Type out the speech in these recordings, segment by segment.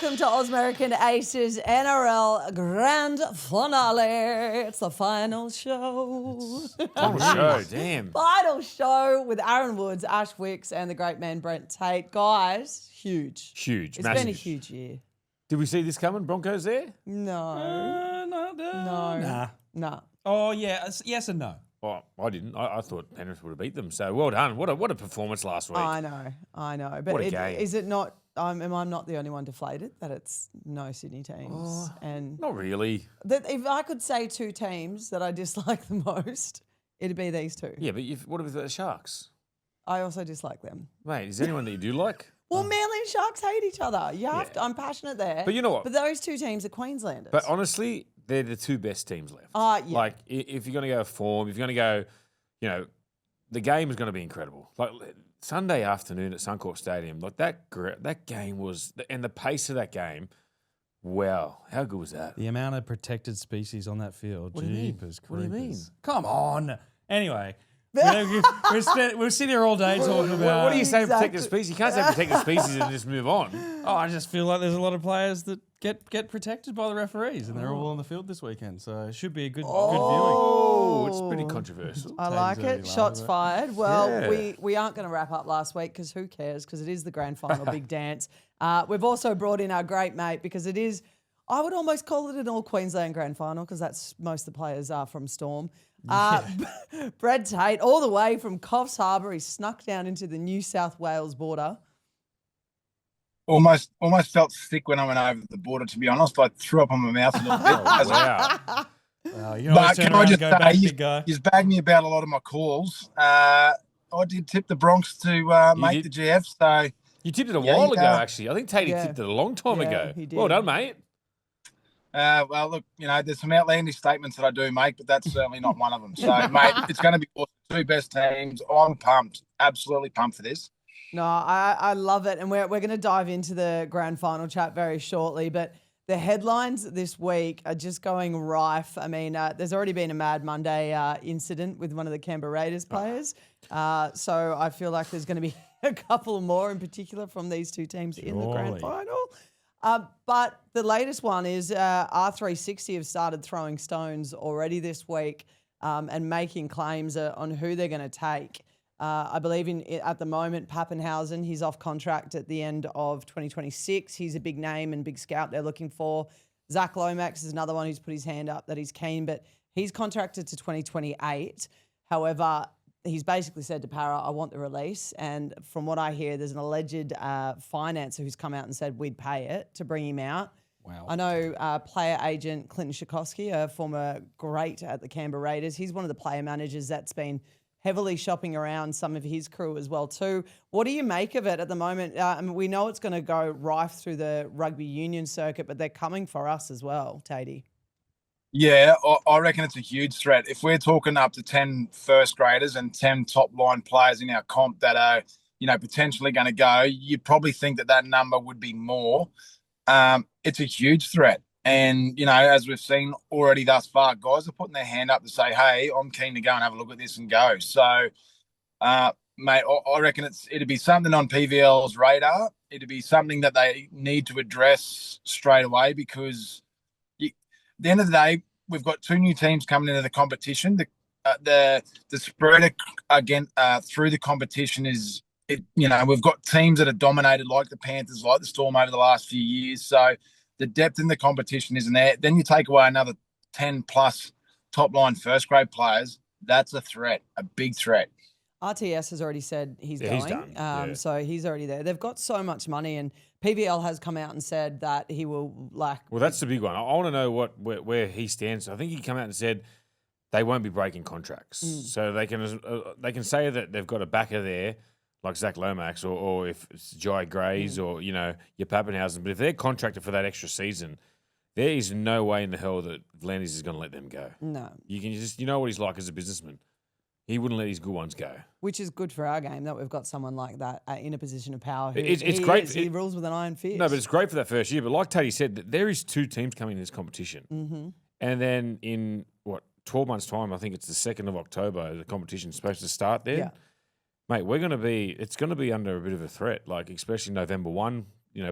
welcome to ausmericanaces NRL Grand Finale. It's the final show. Final show, damn. Final show with Aaron Woods, Ash Wicks, and the great man Brent Tate. Guys, huge. Huge, It's massive. been a huge year. Did we see this coming? Broncos there? No. No. Nah. Oh, yeah. Yes and no. Oh, I didn't. I thought Penrith would have beat them. So well done. What a performance last week. I know. But What a game. is it not? Am I not the only one deflated that it's no Sydney teams? And Not really. that if I could say two teams that I dislike the most, it'd be these two. Yeah, but what about the Sharks? I also dislike them. Mate, is there anyone that you do like? Well, Manly and Sharks hate each other. You have to. I'm passionate there. But you know what? But those two teams are Queenslanders. But honestly, they're the two best teams left. Yeah. Like, if you're going to go form, if you're going to go, the game is going to be incredible. Like, Sunday afternoon at Suncorp Stadium, like that game was, and the pace of that game, wow, how good was that? The amount of protected species on that field. What do you mean? Jeepers What do you mean? creepers. Come on. Anyway, we're sitting here all day talking about... What do you say, Exactly. protected species? You can't say protected species and just move on. Oh, I just feel like there's a lot of players that get protected by the referees, and they're all on the field this weekend, so it should be a good viewing. Oh, it's pretty concontroversial. I like Tags it. early, Shots love it. fired. Well, Yeah. we aren't going to wrap up last week because who cares? Because it is the grand final big dance. We've also brought in our great mate because it is, I would almost call it an all Queensland grand final because that's most of the players are from Storm. Brad Tate, all the way from Coffs Harbour. He snuck down into the New South Wales border. Almost felt sick when I went over the border, to be honest. I threw up on my mouth a little bit. Wow. You can always But turn can around I and just go say, back, big guy. you've bagged me about a lot of my calls. I did tip the Bronx to make the did? GF, so You tipped it a Yeah, while you ago, can. actually. I think Tatey Yeah. tipped it a long time Yeah, ago. he did. Well done, mate. well, look, there's some outlandish statements that I do make, but that's certainly not one of them. So, mate, it's going to be awesome. Two best teams. I'm pumped, absolutely pumped for this. No, I love it. And we're going to dive into the grand final chat very shortly. But the headlines this week are just going rife. I mean, there's already been a Mad Monday incident with one of the Canberra Raiders players. So I feel like there's going to be a couple more in particular from these two teams in the grand Surely. final. But the latest one is R360 have started throwing stones already this week and making claims on who they're going to take. I believe at the moment, Pappenhausen, he's off contract at the end of 2026. He's a big name and big scout they're looking for. Zach Lomax is another one who's put his hand up that he's keen, but he's contracted to 2028. However, he's basically said to Para, I want the release. And from what I hear, there's an alleged financer who's come out and said we'd pay it to bring him out. Wow. I know player agent Clinton Schikowski, a former great at the Canberra Raiders. He's one of the player managers that's been heavily shopping around some of his crew as well too. What do you make of it at the moment? I mean, we know it's going to go rife through the rugby union circuit, but they're coming for us as well, Tatey. Yeah, I reckon it's a huge threat. If we're talking up to 10 first graders and 10 top line players in our comp that are, potentially going to go, you'd probably think that number would be more. It's a huge threat. And, as we've seen already thus far, guys are putting their hand up to say, hey, I'm keen to go and have a look at this and go. So, mate, I reckon it'd be something on PVL's radar. It'd be something that they need to address straight away because at the end of the day, we've got two new teams coming into the competition. The spread again through the competition is, we've got teams that are dominated like the Panthers, like the Storm over the last few years. So the depth in the competition isn't there. Then you take away another 10 plus top line first grade players. That's a threat, a big threat. RTS has already said he's Yeah, going. he's done. Yeah. So he's already there. They've got so much money and PVL has come out and said that he will Well, that's the big one. I want to know where he stands. I think he came out and said they won't be breaking contracts. So they can say that they've got a backer there, like Zach Lomax, or if it's Jai Grays or, your Pappenhausen. But if they're contracted for that extra season, there is no way in the hell that Vlandis is going to let them go. No. You can just, you know what he's like as a businessman. He wouldn't let his good ones go. Which is good for our game that we've got someone like that in a position of power. It's great. He rules with an iron fist. No, but it's great for that first year. But like Tatey said, there is two teams coming in this competition. Mm-hmm. And then in, 12 months' time, I think it's the 2nd of October, the competition's supposed to start there. Yeah. Mate, it's going to be under a bit of a threat, like especially November 1,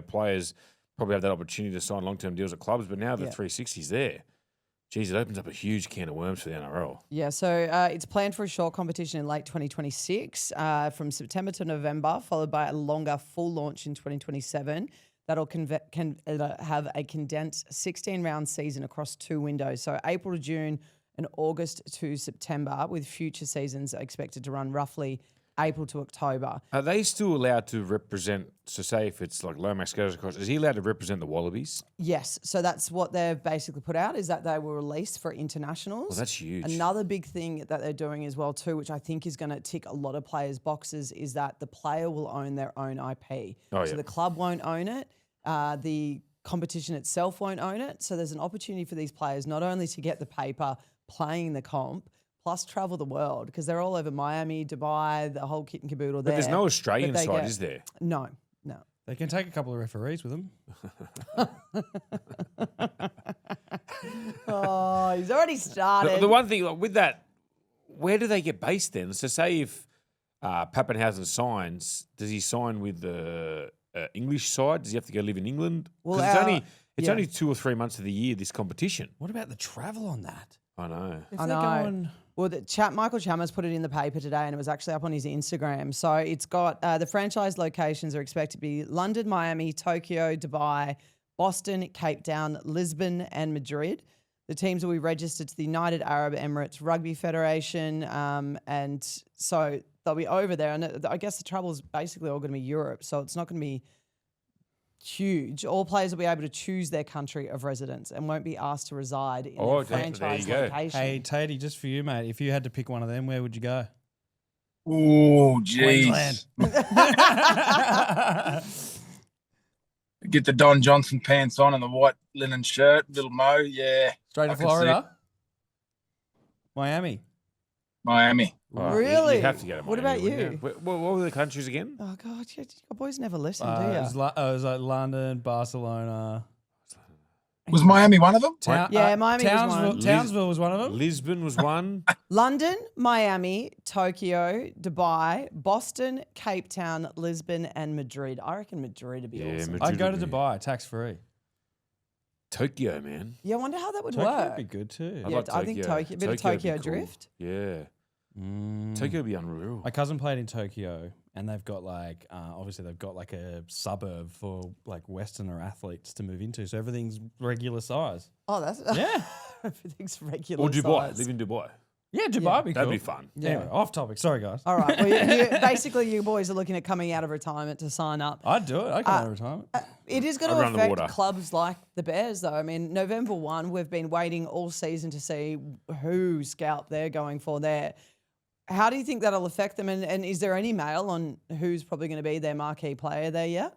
players probably have that opportunity to sign long-term deals at clubs. But now the Yeah. 360's there. Geez, it opens up a huge can of worms for the NRL. Yeah, so it's planned for a short competition in late 2026 from September to November, followed by a longer full launch in 2027. That'll have a condensed 16-round season across 2 windows, so April to June and August to September, with future seasons expected to run roughly April to October. Are they still allowed to represent, so say if it's like Lomax goes across, is he allowed to represent the Wallabies? Yes, so that's what they've basically put out, is that they will release for internationals. Well, that's huge. Another big thing that they're doing as well too, which I think is going to tick a lot of players' boxes, is that the player will own their own IP. Oh, so yeah. the club won't own it. The competition itself won't own it. So there's an opportunity for these players not only to get the paper playing the comp, plus travel the world, because they're all over Miami, Dubai, the whole kit and caboodle But there. there's no Australian But they side, get- is there? No. They can take a couple of referees with them. Oh, he's already started. The one thing like, with that, where do they get based then? So say if Pappenhausen signs, does he sign with the English side? Does he have to go live in England? Well, Because it's yeah. only 2 or 3 months of the year, this competition. What about the travel on that? I know. If I they're know. going- Well, Michael Chalmers put it in the paper today, and it was actually up on his Instagram. So it's got the franchise locations are expected to be London, Miami, Tokyo, Dubai, Boston, Cape Town, Lisbon, and Madrid. The teams will be registered to the United Arab Emirates Rugby Federation, and so they'll be over there. And I guess the travel is basically all going to be Europe, so it's not going to be huge. All players will be able to choose their country of residence and won't be asked to reside in Oh, their okay. There franchise you go. location. Hey, Tatey, just for you, mate, if you had to pick one of them, where would you go? Oh, Queensland. jeez. Get the Don Johnson pants on and the white linen shirt, little Mo. Yeah, Straight I to can see Florida? Miami. Well, Really? You have to get it. What about you? What were the countries again? Oh God, you boys never listen, It do was, you? it was like London, Barcelona. Was Miami one of them? Yeah, Miami was Townsville, one. Townsville was one of them. Lisbon was one. London, Miami, Tokyo, Dubai, Boston, Cape Town, Lisbon, and Madrid. I reckon Madrid would be Yeah, awesome. Madrid. I'd go to would be- Dubai, tax free. Tokyo, man. Yeah, I wonder how that would Tokyo work. would be good too. I'd Yeah, like I think Tokyo, a bit of Tokyo would be Tokyo cool. drift. Yeah. Mm. Tokyo would be unreal. My cousin played in Tokyo, and they've got like obviously they've got like a suburb for like Westerner athletes to move into, so everything's regular size. Oh, that's Yeah, everything's regular Or Dubai. size. Live in Dubai. yeah, Dubai Yeah. would be That'd cool. be fun. Yeah. Anyway, off topic. Sorry, guys. All right. Well, basically, you boys are looking at coming out of retirement to sign up. I'd do it. I'd come out of retirement. It is going I'd to run the affect water. clubs like the Bears, though. I mean, November 1, we've been waiting all season to see who scalp they're going for there. How do you think that'll affect them? And is there any mail on who's probably going to be their marquee player there yet?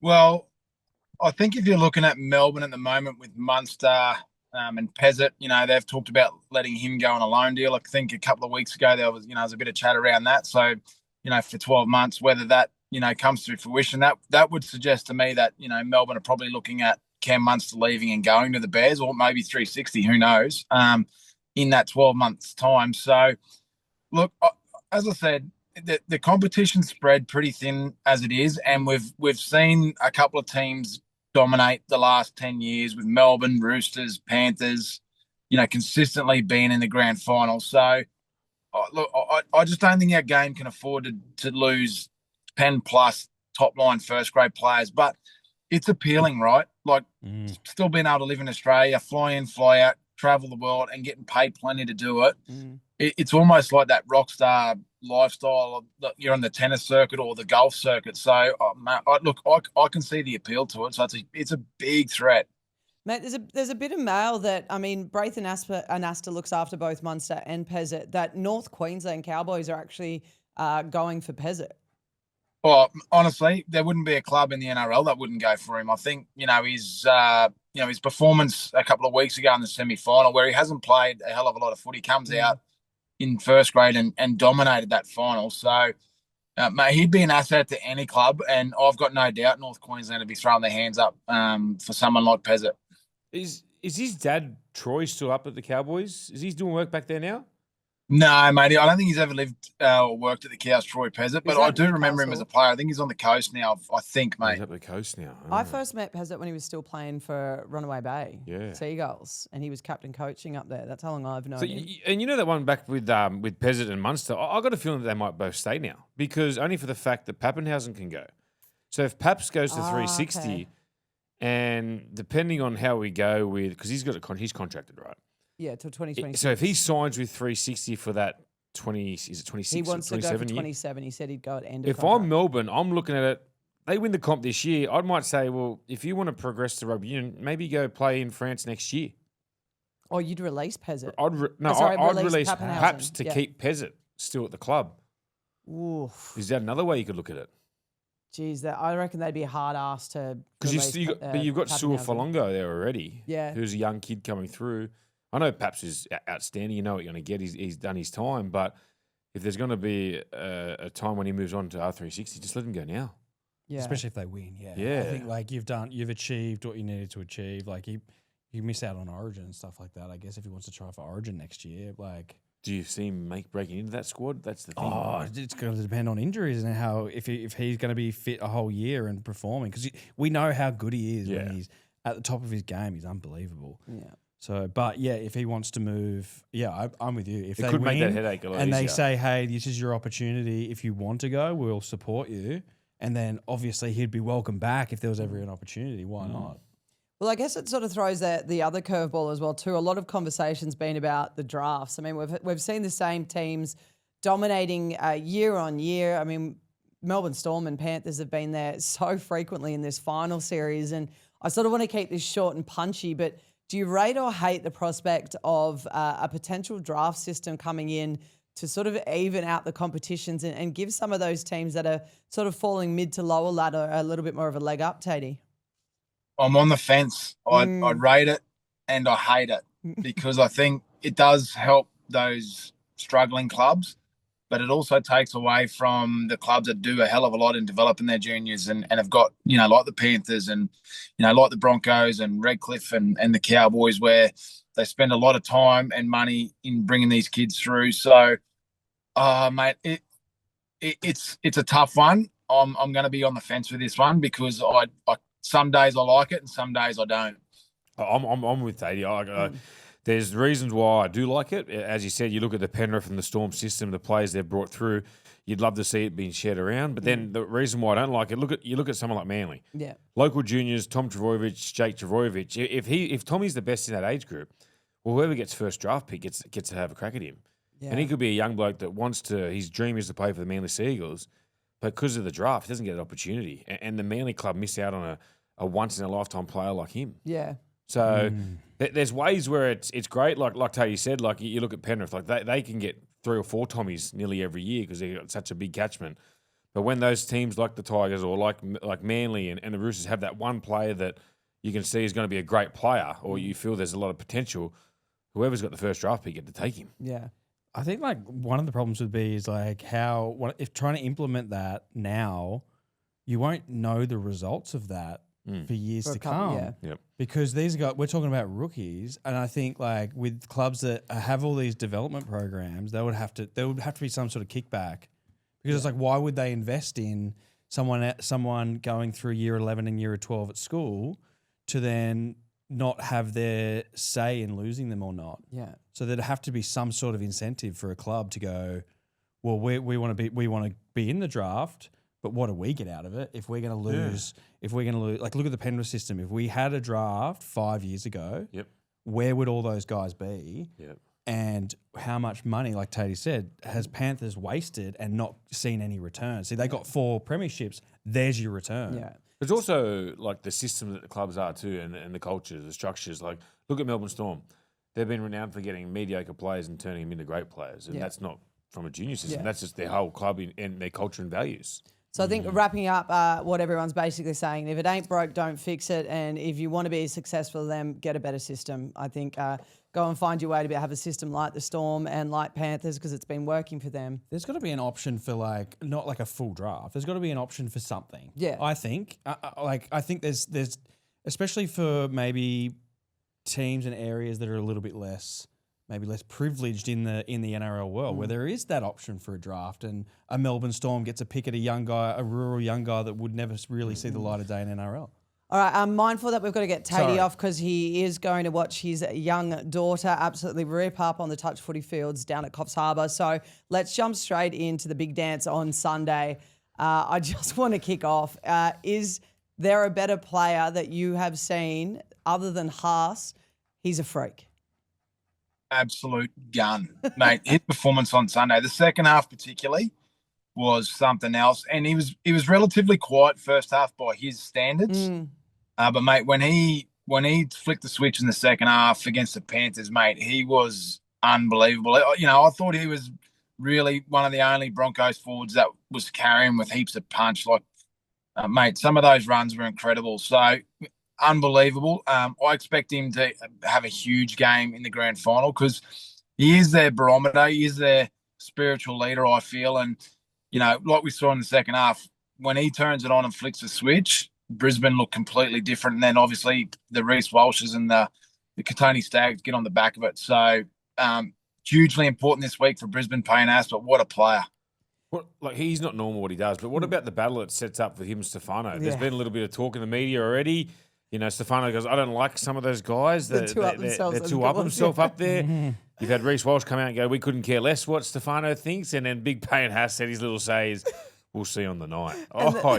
Well, I think if you're looking at Melbourne at the moment with Munster and Pezzett, they've talked about letting him go on a loan deal. I think a couple of weeks ago there was a bit of chat around that. So, for 12 months, whether that, comes to fruition, that would suggest to me that, Melbourne are probably looking at Cam Munster leaving and going to the Bears, or maybe 360, who knows, in that 12 months time. So, look, as I said, the competition's spread pretty thin as it is, and we've seen a couple of teams dominate the last 10 years with Melbourne, Roosters, Panthers, consistently being in the grand final. So, look, I just don't think our game can afford to lose 10 plus top line first grade players, but it's appealing, right? Like still being able to live in Australia, fly in, fly out, travel the world, and getting paid plenty to do it. It's almost like that rock star lifestyle that you're on the tennis circuit or the golf circuit. So, I can see the appeal to it. So it's a big threat. Mate, there's a bit of mail that, I mean, Braithen Anasta looks after both Munster and Pezzett, that North Queensland Cowboys are actually going for Pezzett. Well, honestly, there wouldn't be a club in the NRL that wouldn't go for him. I think, his performance a couple of weeks ago in the semi-final, where he hasn't played a hell of a lot of footy, comes out in first grade and dominated that final. So, mate, he'd be an asset to any club, and I've got no doubt North Queensland would be throwing their hands up for someone like Pezzett. Is his dad Troy still up at the Cowboys? Is he doing work back there now? No, mate. I don't think he's ever lived or worked at the Cows, Troy Pezzett, Is but I that do remember him as a Newcastle? player. I think he's on the coast now, I think, He's mate. up the coast now. I first met Pezzett when he was still playing for Runaway Bay Yeah. Seagulls, and he was captain coaching up there. That's how long I've known So, him. and you know that one back with Pezzett and Munster, I got a feeling that they might both stay now because only for the fact that Pappenhausen can go. So if Paps goes to 360, okay. and depending on how we go with, because he's contracted, right? Yeah, till 2020. So if he signs with 360 for that 20, is it 26 He or wants to go for 27 year? 27. He said he'd go at end of If contract. I'm Melbourne, I'm looking at it. They win the comp this year. I might say, well, if you want to progress to rugby union, maybe go play in France next year. Oh, you'd release Pezzett. I'd release release Pappenhausen. Paps to Yeah. keep Pezzett still at the club. Oof. Is that another way you could look at it? Geez, I reckon they'd be a hard ass to. Because you've got Sua Pappenhausen. Falongo there already. Yeah. Who's a young kid coming through. I know Paps is outstanding. You know what you're going to get. He's done his time. But if there's going to be a time when he moves on to R360, just let him go now. Yeah. Especially if they win. Yeah. Yeah. I think like you've achieved what you needed to achieve. Like you miss out on Origin and stuff like that. I guess if he wants to try for Origin next year, like. Do you see him breaking into that squad? That's the thing. Oh, it's going to depend on injuries and how if he's going to be fit a whole year and performing because we know how good he is Yeah. when he's at the top of his game. He's unbelievable. Yeah. So, but yeah, if he wants to move, yeah, I'm with you. If It they could win make that headache a lot and they easier. say, hey, this is your opportunity. If you want to go, we'll support you. And then obviously he'd be welcome back if there was ever an opportunity. Why not? Well, I guess it sort of throws the other curveball as well too. A lot of conversations been about the drafts. I mean, we've seen the same teams dominating year on year. I mean, Melbourne Storm and Panthers have been there so frequently in this final series, and I sort of want to keep this short and punchy. But do you rate or hate the prospect of a potential draft system coming in to sort of even out the competitions and give some of those teams that are sort of falling mid to lower ladder a little bit more of a leg up, Tatey? I'm on the fence. I'd rate it and I hate it because I think it does help those struggling clubs, but it also takes away from the clubs that do a hell of a lot in developing their juniors and have got, like the Panthers and, like the Broncos and Redcliffe and the Cowboys where they spend a lot of time and money in bringing these kids through. So, mate, it's a tough one. I'm going to be on the fence with this one because I some days I like it and some days I don't. I'm with Tatey. There's reasons why I do like it. As you said, you look at the Penrith and the Storm system, the players they've brought through. You'd love to see it being shared around. But then the reason why I don't like it, you look at someone like Manly. Yeah. Local juniors, Tom Trbojevic, Jake Trbojevic. If Tommy's the best in that age group, well, whoever gets first draft pick gets to have a crack at him. Yeah. And he could be a young bloke that wants to. His dream is to play for the Manly Sea Eagles, but because of the draft, he doesn't get an opportunity. And the Manly club miss out on a once in a lifetime player like him. Yeah. So there's ways where it's great. Like Tatey said, like you look at Penrith, like they can get 3 or 4 Tommies nearly every year because they've got such a big catchment. But when those teams like the Tigers or like Manly and the Roosters have that one player that you can see is going to be a great player, or you feel there's a lot of potential, whoever's got the first draft pick get to take him. Yeah. I think like one of the problems would be is like if trying to implement that now, you won't know the results of that for years For a to couple- come. yeah. Yep. Because these guys, we're talking about rookies, and I think like with clubs that have all these development programs, there would have to be some sort of kickback, because it's like, why would they invest in someone going through year 11 and year 12 at school to then not have their say in losing them or not? Yeah. So there'd have to be some sort of incentive for a club to go, well, we want to be in the draft, but what do we get out of it if we're going to lose? If we're going to lose, like look at the Penrith system. If we had a draft 5 years ago, where would all those guys be? Yep. And how much money, like Tatey said, has Panthers wasted and not seen any return? See, they got 4 premierships. There's your return. Yeah. There's also like the system that the clubs are too, and the culture, the structures. Like look at Melbourne Storm. They've been renowned for getting mediocre players and turning them into great players, and that's not from a junior system. Yeah. That's just their whole club and their culture and values. So I think wrapping up what everyone's basically saying, if it ain't broke, don't fix it. And if you want to be successful, then get a better system. I think go and find your way to have a system like the Storm and like Panthers because it's been working for them. There's got to be an option for like not like a full draft. There's got to be an option for something. Yeah. I think I think there's especially for maybe teams and areas that are a little bit less maybe less privileged in the NRL world, where there is that option for a draft, and a Melbourne Storm gets a pick at a rural young guy that would never really see the light of day in NRL. All right, I'm mindful that we've got to get Tatey Sorry. off because he is going to watch his young daughter absolutely rip up on the touch footy fields down at Coffs Harbour. So let's jump straight into the big dance on Sunday. I just want to kick off. Is there a better player that you have seen other than Haas? He's a freak. Absolute gun, mate. His performance on Sunday, the second half particularly, was something else. And he was relatively quiet first half by his standards. But mate, when he flicked the switch in the second half against the Panthers, mate, he was unbelievable. You know, I thought he was really one of the only Broncos forwards that was carrying with heaps of punch. Like, mate, some of those runs were incredible. So unbelievable. I expect him to have a huge game in the grand final because he is their barometer. He is their spiritual leader, I feel. And, you know, like we saw in the second half, when he turns it on and flicks the switch, Brisbane look completely different. And then obviously the Reece Walshes and the Katoni Staggs get on the back of it. So hugely important this week for Brisbane paying us, but what a player. Well, like, he's not normal what he does, but what about the battle it sets up for him and Stefano? There's been a little bit of talk in the media already. You know, Stefano goes, I don't like some of those guys. They're too up themselves up there. You've had Reece Walsh come out and go, we couldn't care less what Stefano thinks. And then Big Payne Haas said his little says, we'll see on the night.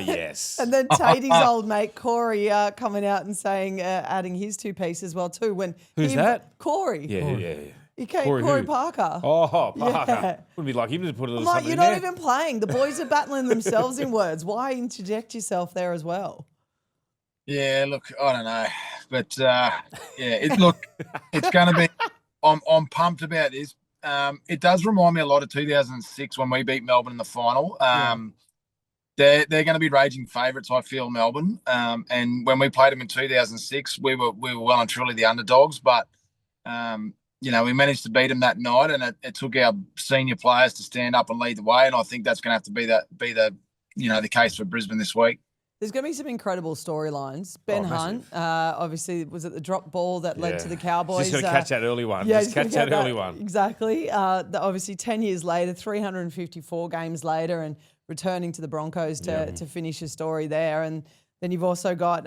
Yes. And then Tatey's old mate, Corey, coming out and saying, adding his two pieces as well too. Who's that? Corey. Yeah. He came, Corey Parker. Oh, Parker. Yeah. Wouldn't be like him to put a little I'm like, something you're in not there. even playing. The boys are battling themselves in words. Why interject yourself there as well? Yeah, look, I don't know. But, it's going to be – I'm pumped about this. It does remind me a lot of 2006 when we beat Melbourne in the final. They're going to be raging favourites, I feel, Melbourne. And when we played them in 2006, we were well and truly the underdogs. But, you know, we managed to beat them that night, and it took our senior players to stand up and lead the way. And I think that's going to have to be the case for Brisbane this week. There's going to be some incredible storylines. Ben Hunt, obviously, was it the drop ball that led to the Cowboys? Just got to catch that early one. Yeah, just catch that early one. Exactly. Obviously, 10 years later, 354 games later, and returning to the Broncos to finish his story there. And then you've also got,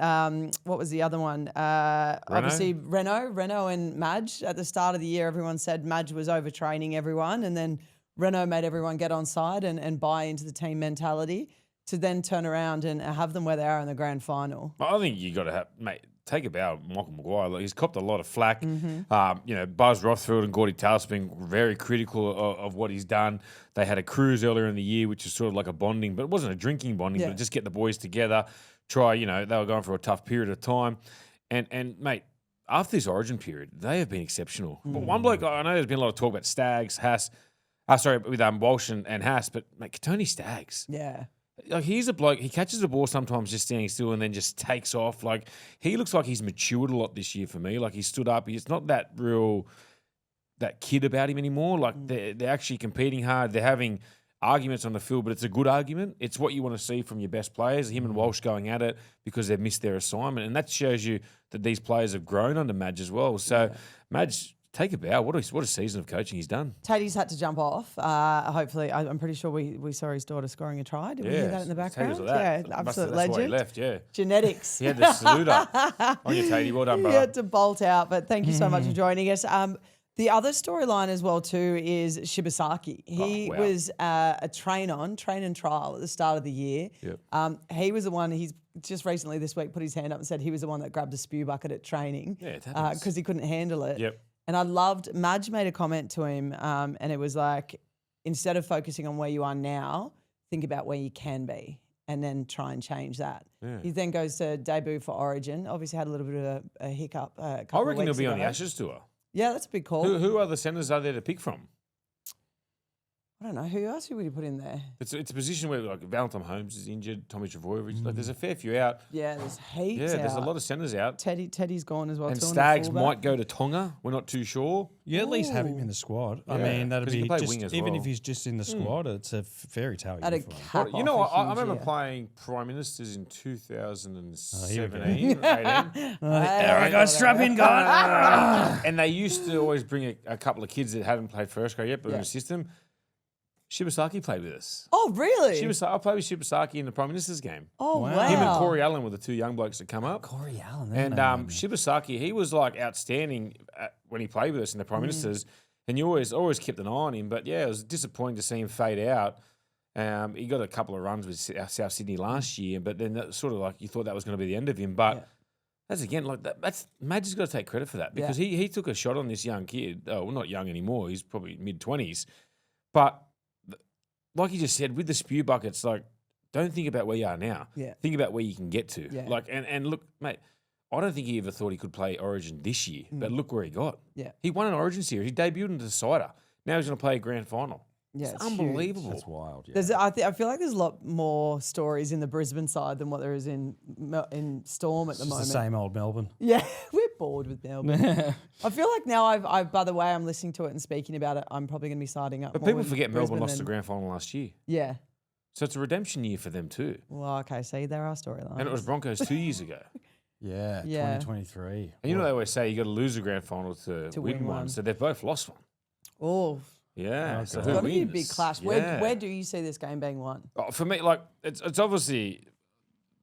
what was the other one? Obviously, Reno and Madge. At the start of the year, everyone said Madge was overtraining everyone, and then Reno made everyone get on side and buy into the team mentality, to then turn around and have them where they are in the grand final. I think you got to have, mate, take a bow at Michael Maguire. Like, he's copped a lot of flack. You know, Buzz Rothfield and Gordy Taylor have been very critical of what he's done. They had a cruise earlier in the year, which is sort of like a bonding, but it wasn't a drinking bonding, but just get the boys together, try, you know, they were going for a tough period of time. And mate, after this origin period, they have been exceptional. But one bloke, I know there's been a lot of talk about Staggs, Haas, with Walsh and Haas, but mate, Katoni Staggs. Yeah. Like, he's a bloke, he catches the ball sometimes just standing still and then just takes off. Like, he looks like he's matured a lot this year for me. Like, he stood up. He's not that kid about him anymore. Like, they're actually competing hard. They're having arguments on the field, but it's a good argument. It's what you want to see from your best players, him and Walsh going at it because they've missed their assignment. And that shows you that these players have grown under Madge as well. So, Madge, take a bow. What a season of coaching he's done. Tatey's had to jump off. Hopefully, I'm pretty sure we saw his daughter scoring a try. Did we hear that in the background? Yeah, absolute that's legend. why he left, yeah. Genetics. He had to salute her. On your Tatey. Well done, brother. He had to bolt out, but thank you so much for joining us. The other storyline as well too is Shibasaki. He was a train and trial at the start of the year. Yep. He was the one, he's just recently this week put his hand up and said he was the one that grabbed a spew bucket at training because he couldn't handle it. Yep. And I loved, Madge made a comment to him and it was like, instead of focusing on where you are now, think about where you can be and then try and change that. Yeah. He then goes to debut for Origin. Obviously had a little bit of a hiccup a couple I reckon of weeks he'll be ago. on the Ashes tour. Yeah, that's a big call. Who other centres are there to pick from? I don't know. Who else would you put in there? It's a position where like Valentine Holmes is injured, Tommy Travojevic, like there's a fair few out. Yeah, there's heaps Yeah, there's a out. lot of centres out. Teddy's gone as well. And too, on the Stags fullback. might go to Tonga. We're not too sure. You at least have him Ooh. in the squad. I Yeah, mean, that'd 'cause he be can play just, wing as even well. if he's just in the squad, it's a fairy tale. At a year for him. cap You know, off a I huge remember year. playing Prime Ministers in 2017 go. or 18. There I go, strap in, guy. And they used to always bring a couple of kids that hadn't played first grade yet, but in Yeah. the system. Shibasaki played with us. Oh, really? I played with Shibasaki in the Prime Minister's game. Oh, Wow. wow. Him and Corey Allen were the two young blokes that come up. Corey Allen. And Shibasaki, he was like outstanding when he played with us in the Prime Ministers, and you always kept an eye on him. But yeah, it was disappointing to see him fade out. He got a couple of runs with South Sydney last year, but then that sort of like you thought that was going to be the end of him. But that's again like that's Madge's got to take credit for that because he took a shot on this young kid. Oh, well, not young anymore. He's probably mid-20s, but like you just said, with the spew buckets, like don't think about where you are now. Yeah. Think about where you can get to. Yeah. Like and look, mate. I don't think he ever thought he could play Origin this year, but look where he got. Yeah. He won an Origin series. He debuted in the decider. Now he's going to play a grand final. Yeah, it's it's huge. unbelievable. That's wild. Yeah. There's, I feel like there's a lot more stories in the Brisbane side than what there is in Storm at the It's moment. the same old Melbourne. Yeah, we're bored with Melbourne. I feel like now I've by the way I'm listening to it and speaking about it, I'm probably going to be siding up. But more people with forget Melbourne Brisbane lost the than- grand final last year. Yeah. So it's a redemption year for them too. Well, okay. See, there are storylines. And it was Broncos 2 years ago. Yeah, Yeah. 2023. And you know they always say you got to lose a grand final to win win one. one. So they've both lost one. Oh, Yeah. Okay. So It's who got to be a wins? big clash. Yeah. Where do you see this game being won? Oh, for me, like it's obviously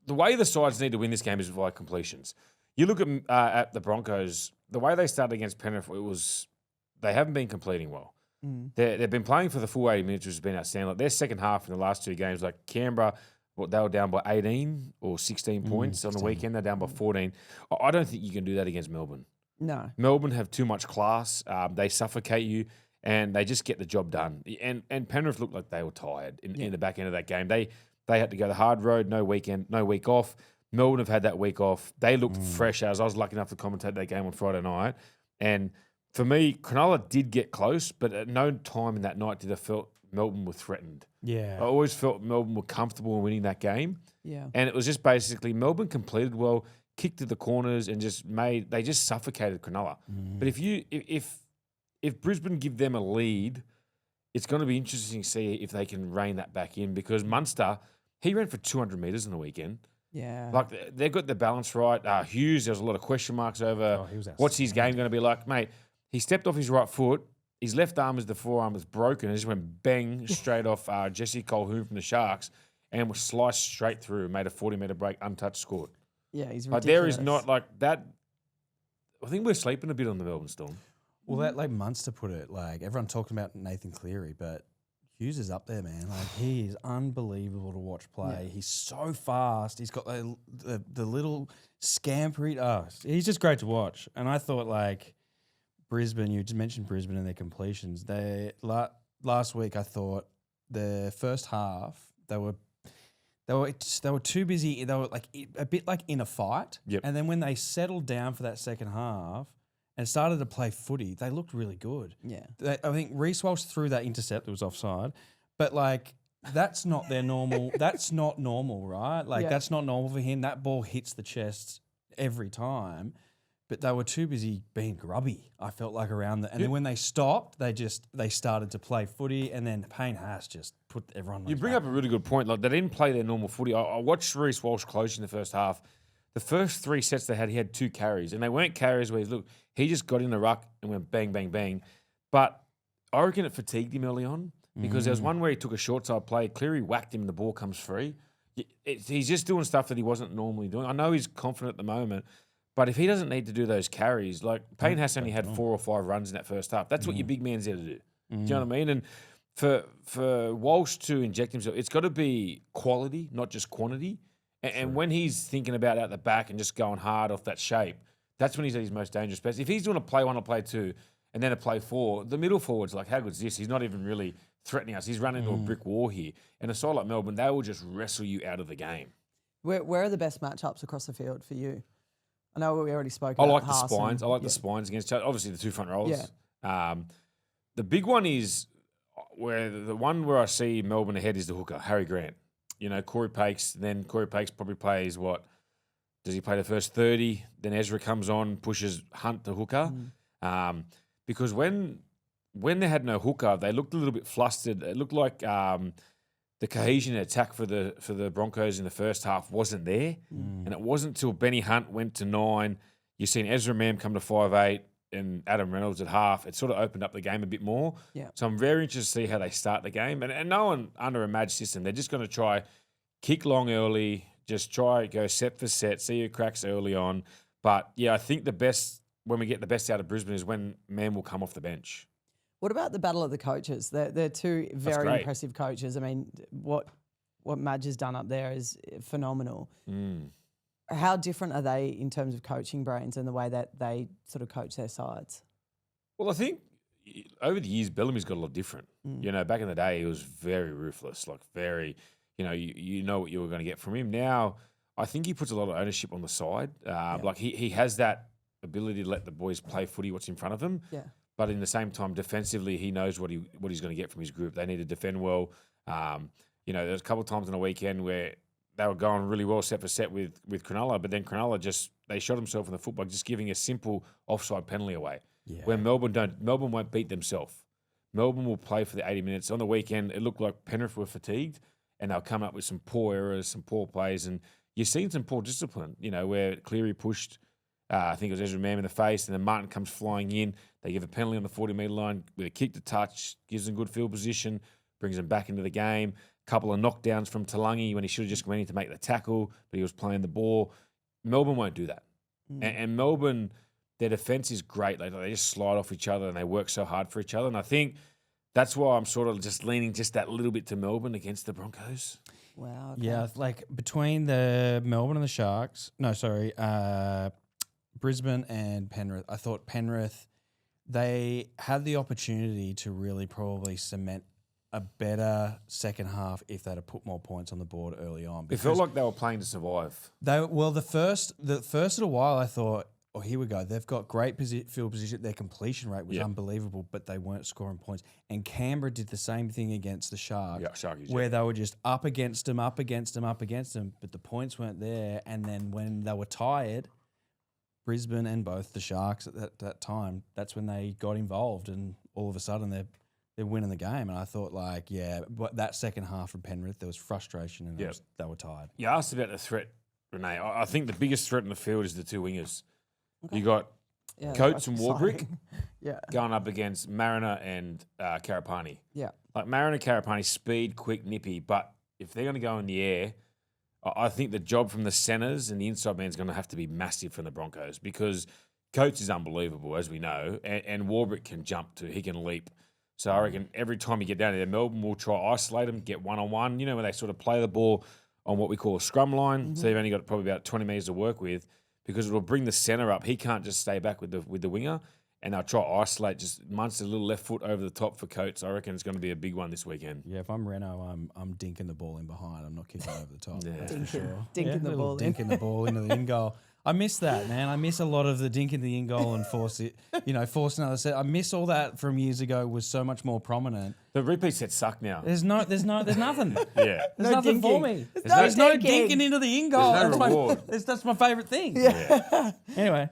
the way the sides need to win this game is via completions. You look at the Broncos, the way they started against Penrith, they haven't been completing well. They've been playing for the full 80 minutes, which has been outstanding. Like their second half in the last two games, like Canberra, they were down by 18 or 16 points on the weekend. They're down by 14. I don't think you can do that against Melbourne. No. Melbourne have too much class. They suffocate you, and they just get the job done. And Penrith looked like they were tired in the back end of that game. They had to go the hard road, no week off. Melbourne have had that week off. They looked fresh as I was lucky enough to commentate that game on Friday night. And for me, Cronulla did get close, but at no time in that night did I felt Melbourne were threatened. Yeah. I always felt Melbourne were comfortable in winning that game. Yeah. And it was just basically Melbourne completed well, kicked to the corners, and they just suffocated Cronulla. But if Brisbane give them a lead, it's going to be interesting to see if they can rein that back in because Munster, he ran for 200 metres in the weekend. Yeah. Like they've got the balance right. Hughes, there was a lot of question marks over he was what's his game going to be like, mate. He stepped off his right foot. His left arm is the forearm was broken. It just went bang straight off Jesse Colquhoun from the Sharks and was sliced straight through. Made a 40-metre break, untouched, scored. Yeah, he's ridiculous. Like there is not like that. I think we're sleeping a bit on the Melbourne Storm. Well, that like Munster put it, like everyone talking about Nathan Cleary, but Hughes is up there, man. Like he is unbelievable to watch play. Yeah. He's so fast. He's got the little scampery. Oh, he's just great to watch. And I thought like Brisbane, you just mentioned Brisbane and their completions. Last week I thought the first half they were too busy. They were like a bit like in a fight. Yep. And then when they settled down for that second half and started to play footy, they looked really good. Yeah. I think Reece Walsh threw that intercept that was offside, but like that's not their normal. That's not normal, right? Like Yeah. that's not normal for him. That ball hits the chest every time, but they were too busy being grubby. I felt like around the, and then when they stopped, they started to play footy, and then Payne Haas just put everyone. You bring up a really good point. Like they didn't play their normal footy. I watched Reece Walsh close in the first half. The first three sets they had, he had 2 carries, and they weren't carries where he just got in the ruck and went bang, bang, bang. But I reckon it fatigued him early on because there was one where he took a short side play. Cleary whacked him, and the ball comes free. He's just doing stuff that he wasn't normally doing. I know he's confident at the moment, but if he doesn't need to do those carries, like Payne Haas only had 4 or 5 runs in that first half. That's what your big man's there to do. Do you know what I mean? And for Walsh to inject himself, it's got to be quality, not just quantity. And when he's thinking about out the back and just going hard off that shape, that's when he's at his most dangerous best. If he's doing a play 1 or play 2 and then a play 4, the middle forward's like, how good is this? He's not even really threatening us. He's running into a brick wall here. And a side like Melbourne, they will just wrestle you out of the game. Where are the best matchups across the field for you? I know we already spoke I about like the Haas spines. and- I like the spines against each other. Obviously, the 2 front rows. Yeah. The big one is where the one where I see Melbourne ahead is the hooker, Harry Grant. Corey Pakes. Then Corey Pakes probably plays what? Does he play the first 30? Then Ezra comes on, pushes Hunt to hooker. Because when they had no hooker, they looked a little bit flustered. It looked like the cohesion attack for the Broncos in the first half wasn't there. And it wasn't until Benny Hunt went to 9. You've seen Ezra Mam come to 5'8", and Adam Reynolds at half. It sort of opened up the game a bit more. Yeah. So I'm very interested to see how they start the game. And no one under a Madge system, they're just going to try kick long early, just try go set for set, see who cracks early on. But yeah, I think the best when we get the best out of Brisbane is when Mam will come off the bench. What about the battle of the coaches? They're two very great. impressive coaches. I mean, what Madge has done up there is phenomenal. How different are they in terms of coaching brains and the way that they sort of coach their sides? Well, I think over the years, Bellamy's got a lot different. Back in the day, he was very ruthless, like very, you know what you were going to get from him. Now, I think he puts a lot of ownership on the side. Like he has that ability to let the boys play footy, what's in front of him. Yeah. But in the same time, defensively, he knows what he's going to get from his group. They need to defend well. There's a couple of times on the weekend where they were going really well set for set with Cronulla, but then Cronulla they shot himself in the foot by just giving a simple offside penalty away. Yeah. Where Melbourne won't beat themselves. Melbourne will play for the 80 minutes. On the weekend, it looked like Penrith were fatigued, and they'll come up with some poor errors, some poor plays, and you've seen some poor discipline. Where Cleary pushed, I think it was Ezra Mam in the face, and then Martin comes flying in. They give a penalty on the 40-metre line with a kick to touch, gives them good field position, brings them back into the game. Couple of knockdowns from Talangi when he should have just went in to make the tackle, but he was playing the ball. Melbourne won't do that. And Melbourne, their defence is great. They just slide off each other and they work so hard for each other. And I think that's why I'm sort of just leaning just that little bit to Melbourne against the Broncos. Wow. Okay. Yeah, like between the Melbourne and the Sharks, Brisbane and Penrith, I thought Penrith, they had the opportunity to really probably cement a better second half if they'd have put more points on the board early on. It felt like they were playing to survive. The first little while I thought, oh, here we go. They've got great field position. Their completion rate was unbelievable, but they weren't scoring points. And Canberra did the same thing against the Sharks, where they were just up against them, but the points weren't there. And then when they were tired, Brisbane and both the Sharks at that time, that's when they got involved, and all of a sudden they're winning the game. And I thought, but that second half from Penrith, there was frustration and they were tired. You asked about the threat, Renee. I think the biggest threat in the field is the two wingers. Okay. You got Coates and Warbrick going up against Mariner and Karapani. Yeah. Like Mariner, Karapani, speed, quick, nippy. But if they're going to go in the air, I think the job from the centres and the inside man is going to have to be massive from the Broncos, because Coates is unbelievable, as we know, and Warbrick can jump too. He can leap. So I reckon every time you get down there, Melbourne will try to isolate them, get one-on-one, when they sort of play the ball on what we call a scrum line. Mm-hmm. So they've only got probably about 20 metres to work with, because it'll bring the centre up. He can't just stay back with the winger, and they'll try to isolate, just Munster a little left foot over the top for Coates. I reckon it's going to be a big one this weekend. Yeah, if I'm Reno, I'm dinking the ball in behind. I'm not kicking over the top. Yeah, dinking, for sure. Dinking the ball in. Dinking the ball into the in goal. I miss that, man. I miss a lot of the dink in the in goal and force another set. I miss all that from years ago. Was so much more prominent. The repeat sets suck now. There's nothing. Yeah, there's nothing for me. There's no dinking into the in goal. There's no reward. That's my favourite thing. Yeah. Anyway.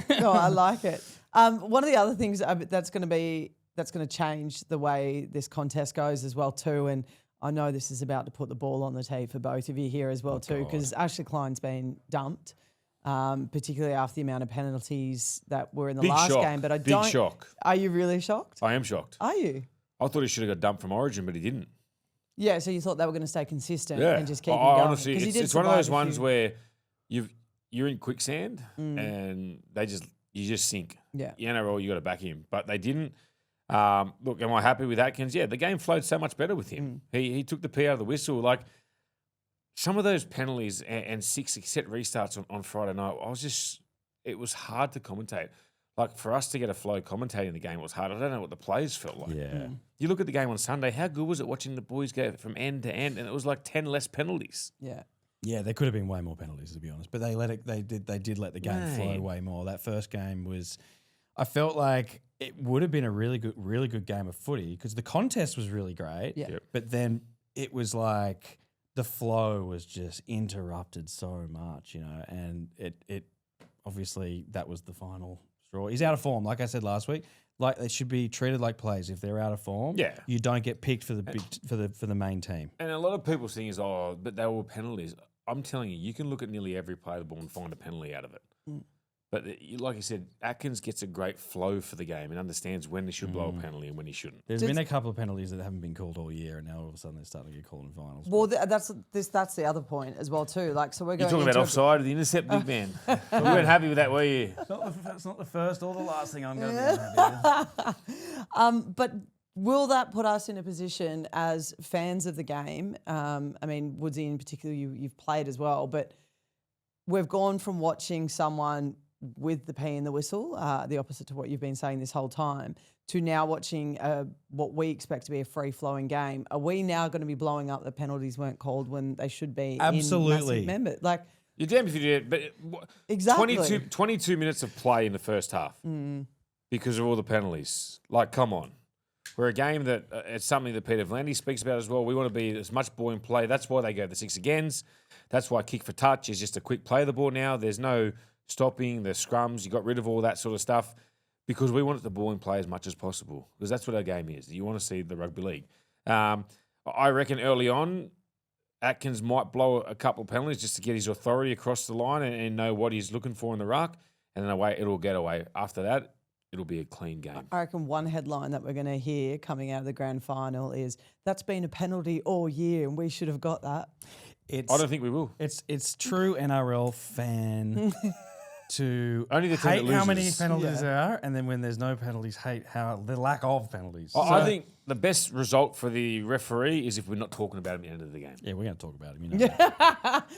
No, I like it. One of the other things that's going to change the way this contest goes as well too, and I know this is about to put the ball on the tee for both of you here as well too, because Ashley Klein's been dumped. Particularly after the amount of penalties that were in the last game. But Big shock. Are you really shocked? I am shocked. Are you? I thought he should have got dumped from Origin, but he didn't. Yeah, so you thought they were going to stay consistent and just keep him going. Honestly, it's one of those ones where you're in quicksand and you just sink. Yeah. The NRL, you got to back him, but they didn't. Look, am I happy with Atkins? Yeah, the game flowed so much better with him. He took the pee out of the whistle. Like, some of those penalties and 6 set restarts on Friday night, it was hard to commentate. Like, for us to get a flow commentating the game, it was hard. I don't know what the players felt like. Yeah. You look at the game on Sunday, how good was it watching the boys go from end to end? And it was like 10 less penalties. Yeah. Yeah, there could have been way more penalties, to be honest. But they did let the game flow way more. That first game was, I felt like it would have been a really good game of footy because the contest was really great. Yeah. Yep. But then it was like the flow was just interrupted so much, and it obviously that was the final straw. He's out of form, like I said last week. Like they should be treated like players. If they're out of form, Yeah. you don't get picked for the main team. And a lot of people's thing is, but they were penalties. I'm telling you, you can look at nearly every play of the ball and find a penalty out of it. But like you said, Atkins gets a great flow for the game and understands when he should blow a penalty and when he shouldn't. There's been a couple of penalties that haven't been called all year, and now all of a sudden they're starting to get called in finals. Well, that's the other point as well too. Like, so we're You're going talking about into offside, the intercept, big man. You weren't happy with that, were you? It's not the first or the last thing I'm going to be. But will that put us in a position as fans of the game? I mean, Woodsy in particular, you've played as well, but we've gone from watching someone with the pee in the whistle, the opposite to what you've been saying this whole time, to now watching what we expect to be a free-flowing game. Are we now going to be blowing up that penalties weren't called when they should be? Absolutely. Remember, like, You're damned if you did, but exactly. 22 minutes of play in the first half because of all the penalties. Like, come on. We're a game that it's something that Peter Vlandie speaks about as well. We want to be as much ball in play. That's why they go the 6 agains. That's why kick for touch is just a quick play of the ball now. There's no stopping, the scrums. You got rid of all that sort of stuff because we want it to ball in play as much as possible because that's what our game is. You want to see the rugby league. I reckon early on, Atkins might blow a couple of penalties just to get his authority across the line and know what he's looking for in the ruck, and then it'll get away. After that, it'll be a clean game. I reckon one headline that we're going to hear coming out of the grand final is, that's been a penalty all year and we should have got that. I don't think we will. It's true NRL fan to Only the team hate that how many loses. penalties there are, and then when there's no penalties, hate how the lack of penalties. I think the best result for the referee is if we're not talking about him at the end of the game. Yeah, we're going to talk about him.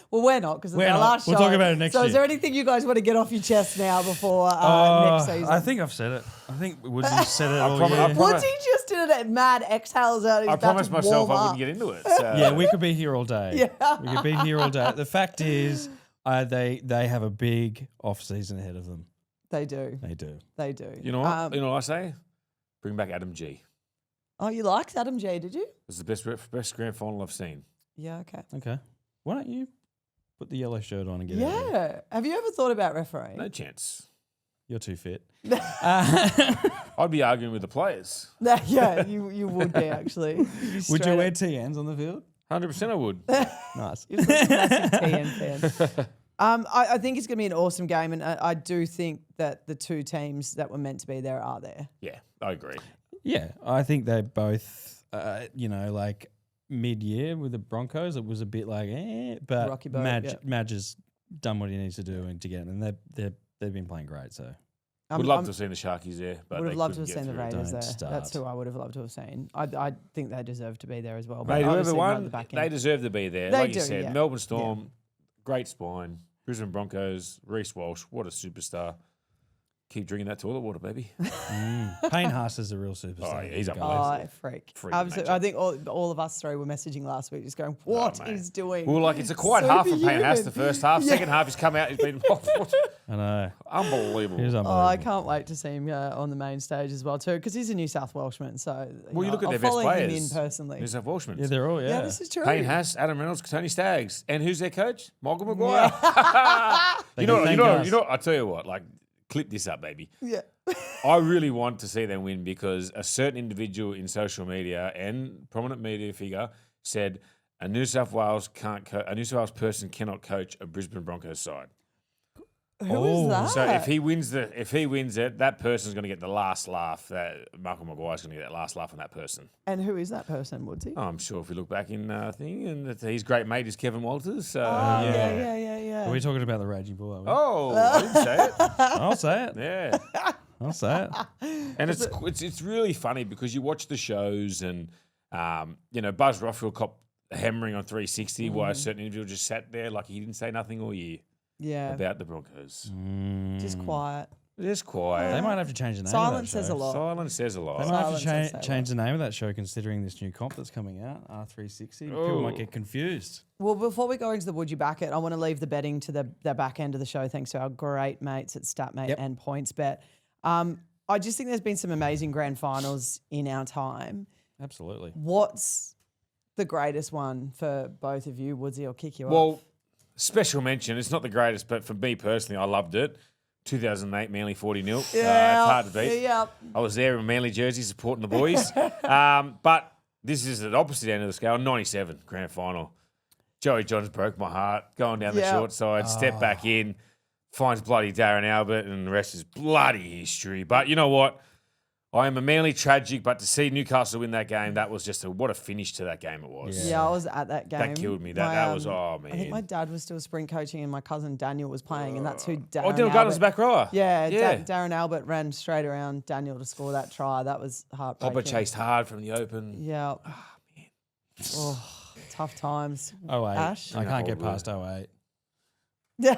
Well, we're not, because it's We're our not. last We'll show. talk about it next So is year. there anything you guys want to get off your chest now before next season? I think I've said it. I think Woodsy said it all promise- year. I promise- Woodsy just did it mad exhales out. He's I about promised to myself warm I up. wouldn't get into it. So. Yeah, we could be here all day. Yeah. We could be here all day. The fact is, they have a big off season ahead of them. They do. They do. They do. You know what? You know what I say? Bring back Adam G. Oh, you liked Adam J, did you? It's the best grand final I've seen. Yeah, okay. Okay. Why don't you put the yellow shirt on and get out of here? Yeah. Have you ever thought about refereeing? No chance. You're too fit. I'd be arguing with the players. Yeah, you would be actually. Would you wear TNs on the field? 100% I would. Nice. You're such a massive TN fan. I think it's going to be an awesome game, and I do think that the two teams that were meant to be there are there. Yeah, I agree. Yeah, I think they both, like mid-year with the Broncos, it was a bit like, but Rocky boat, Madge has done what he needs to do and to get, and they've been playing great. So Would love to have seen the Sharkies there, but would they have loved to couldn't have seen the get through. Raiders Don't there. start. That's who I would have loved to have seen. I think they deserve to be there as well. But Mate, whoever obviously not at won, the back they end. deserve to be there. They Like do, you said, yeah. Melbourne Storm, great spine. Brisbane Broncos, Reece Walsh, what a superstar. Keep drinking that toilet water, baby. Payne Haas is a real superstar. Oh, yeah, he's Guys. unbelievable. Freak. Freak Absolutely. nature. I think all of us three were messaging last week just going, what mate. he's doing. Well, like, it's a quiet half from Payne Haas the first half. Yeah. Second half, he's come out, he's been I know. unbelievable. He was Oh, unbelievable. I can't wait to see him on the main stage as well too, because he's a New South Welshman. So Well, you look at I'll their best follow him in players. personally. New South Welshman. Yeah, they're all, Yeah, this is true. Payne Haas, Adam Reynolds, Tony Staggs. And who's their coach? Michael Maguire. They can thank us. I tell you what, like, clip this up, baby. Yeah. I really want to see them win because a certain individual in social media and prominent media figure said a New South Wales person cannot coach a Brisbane Broncos side. Who is that? So if he wins it, that person's going to get the last laugh. That Michael Maguire's going to get that last laugh on that person. And who is that person, Woodsy? Oh, I'm sure if we look back in thing, and that his great mate is Kevin Walters. So yeah. Are we talking about the Raging Bull? Are we? Oh, I didn't say it. I'll say it. Yeah. I'll say it. And it's really funny because you watch the shows and Buzz Rothfield cop hammering on 360 while a certain individual just sat there like he didn't say nothing all year Yeah. about the Broncos. Just quiet. Just quiet. They might have to change the name Silence of that says show. a lot. Silence says a They lot. might have Silence to says that change the name of that show considering this new comp that's coming out, R360. People might get confused. Well, before we go into the Would You Back It, I want to leave the betting to the back end of the show thanks to our great mates at StatMate Yep. and PointsBet. I just think there's been some amazing grand finals in our time. Absolutely. What's the greatest one for both of you? Woodsy, I'll kick you off. Well, special mention. It's not the greatest, but for me personally, I loved it. 2008 Manly 40-0. It's hard to beat. Yeah. I was there in Manly jersey supporting the boys. But this is the opposite end of the scale. 97 grand final. Joey Johns broke my heart. Going down the short side, step back in, finds bloody Darren Albert, and the rest is bloody history. But you know what? I am a Manly tragic, but to see Newcastle win that game, that was just what a finish to that game it was. Yeah, I was at that game. That killed me. That was, oh, man. I think my dad was still sprint coaching and my cousin Daniel was playing, and that's who Darren Dylan Gunn was the back rower. Yeah. Darren Albert ran straight around Daniel to score that try. That was heartbreaking. Hopper chased hard from the open. Yeah. Oh, tough times. 08. Ash? I can't get past 08. Yeah.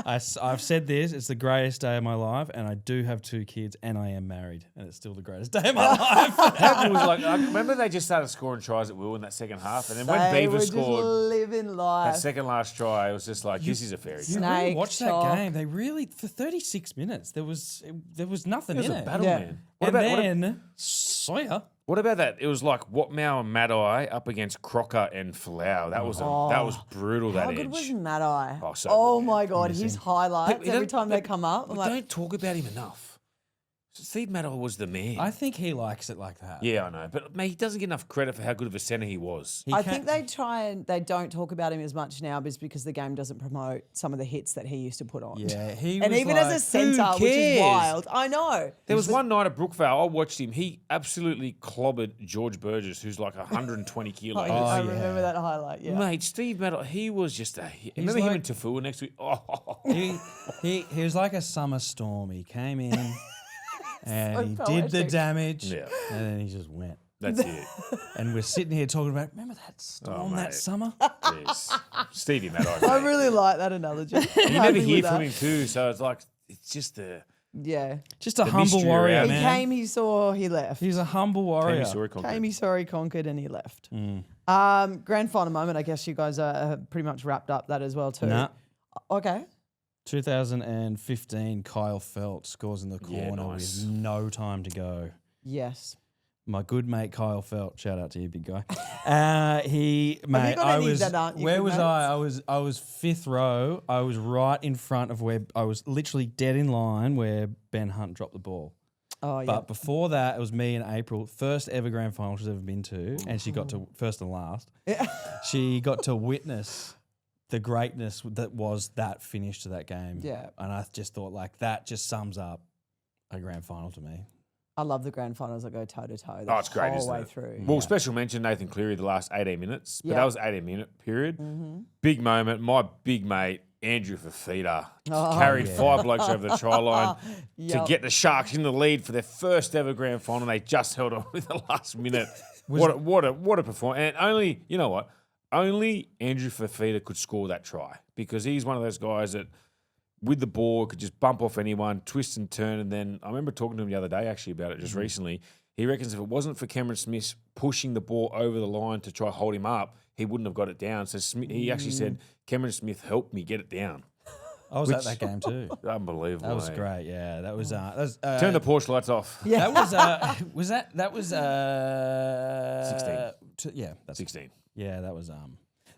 I've said this, it's the greatest day of my life, and I do have 2 kids, and I am married, and it's still the greatest day of my life. How cool was I remember they just started scoring tries at will in that second half, and then when They Beaver were just scored living life. that second last try, it was just like, this is a fairy tale. You really Snake watched that chop. game. They really, for 36 minutes, there was nothing It was in a it. battle, Yeah. man. And then Sawyer. What about that? It was like Watmow and Maddai up against Crocker and Falau. That was brutal. How that good edge. was Maddai? Oh, so Oh good, my God, his highlights Hey, every time they come up. I'm We like, don't talk about him enough. Steve Maddai was the man. I think he likes it like that. Yeah, I know, but mate, he doesn't get enough credit for how good of a centre he was. He I can't- think they don't talk about him as much now because the game doesn't promote some of the hits that he used to put on. Yeah, he And was even like, as a centre, which is cares? wild. I know. There was one night at Brookvale, I watched him. He absolutely clobbered George Burgess, who's like 120 kilos. I yeah. remember that highlight. Yeah. Mate, Steve Maddai, he was just a. Remember him like- and Tafua next week? Oh, he was like a summer storm. He came in and he did the poetic. damage, yeah, and then he just went. that's it. And we're sitting here talking about, remember that storm that mate. summer? Yes. Stevie Maddai. I mate. really like that analogy. You Happy never with hear that. from him too, so it's like it's just the. Yeah. Just a The humble mystery warrior, around He man. came, he saw, he left. He's a humble warrior. Came, he saw, he conquered, and he left. Mm. Grand final moment. I guess you guys are pretty much wrapped up that as well too. Nah. Okay. 2015, Kyle Felt scores in the Yeah, corner nice. with no time to go. Yes. My good mate Kyle Felt, shout out to you, big guy. Mate, got I any was. that aren't your Where good was mates? I? I was fifth row. I was right in front of where I was literally dead in line where Ben Hunt dropped the ball. Oh yeah. But before that, it was me and April, first ever grand final she's ever been to, and she got to first and last. She got to witness the greatness that was that finish to that game. Yeah. And I just thought like that just sums up a grand final to me. I love the grand finals that go toe to toe. Oh, it's great, whole isn't way it? through. Well, special mention Nathan Cleary the last 18 minutes, but Yeah. that was 18-minute period. Big moment. My big mate Andrew Fafita carried 5 blokes over the try line to Yep. get the Sharks in the lead for their first ever grand final. They just held on with the last minute. What a performance! And only you know what? Only Andrew Fafita could score that try because he's one of those guys that, with the ball, could just bump off anyone, twist and turn. And then I remember talking to him the other day actually about it just recently. He reckons if it wasn't for Cameron Smith pushing the ball over the line to try hold him up, he wouldn't have got it down. So he actually said, Cameron Smith helped me get it down. I was at that game too. Unbelievable. That was eh? great. Yeah, that was. Turn the Porsche lights off. Yeah. That was 16. Yeah, that's 16. Yeah, that was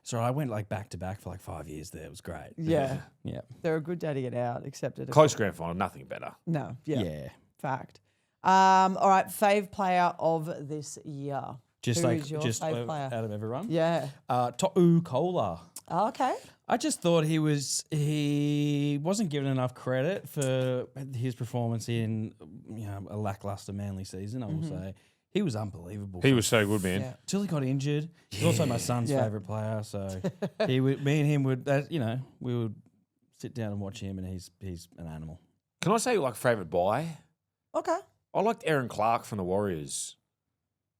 So I went like back to back for like 5 years there. It was great. Yeah. Yeah. They're a good day to get out, except at a Close grand final, nothing better. No. Yeah. Yeah. Fact. All right. Fave player of this year. Just Who like is your just fave player? out of everyone. Yeah. To'u Kola. Oh, okay. I just thought he wasn't given enough credit for his performance in a lackluster Manly season. I will say he was unbelievable. He was so good, man. Yeah. Till he got injured. He's also my son's Yeah. favorite player. So me and him would we would sit down and watch him, and he's an animal. Can I say like favourite buy? Okay. I liked Aaron Clark from the Warriors.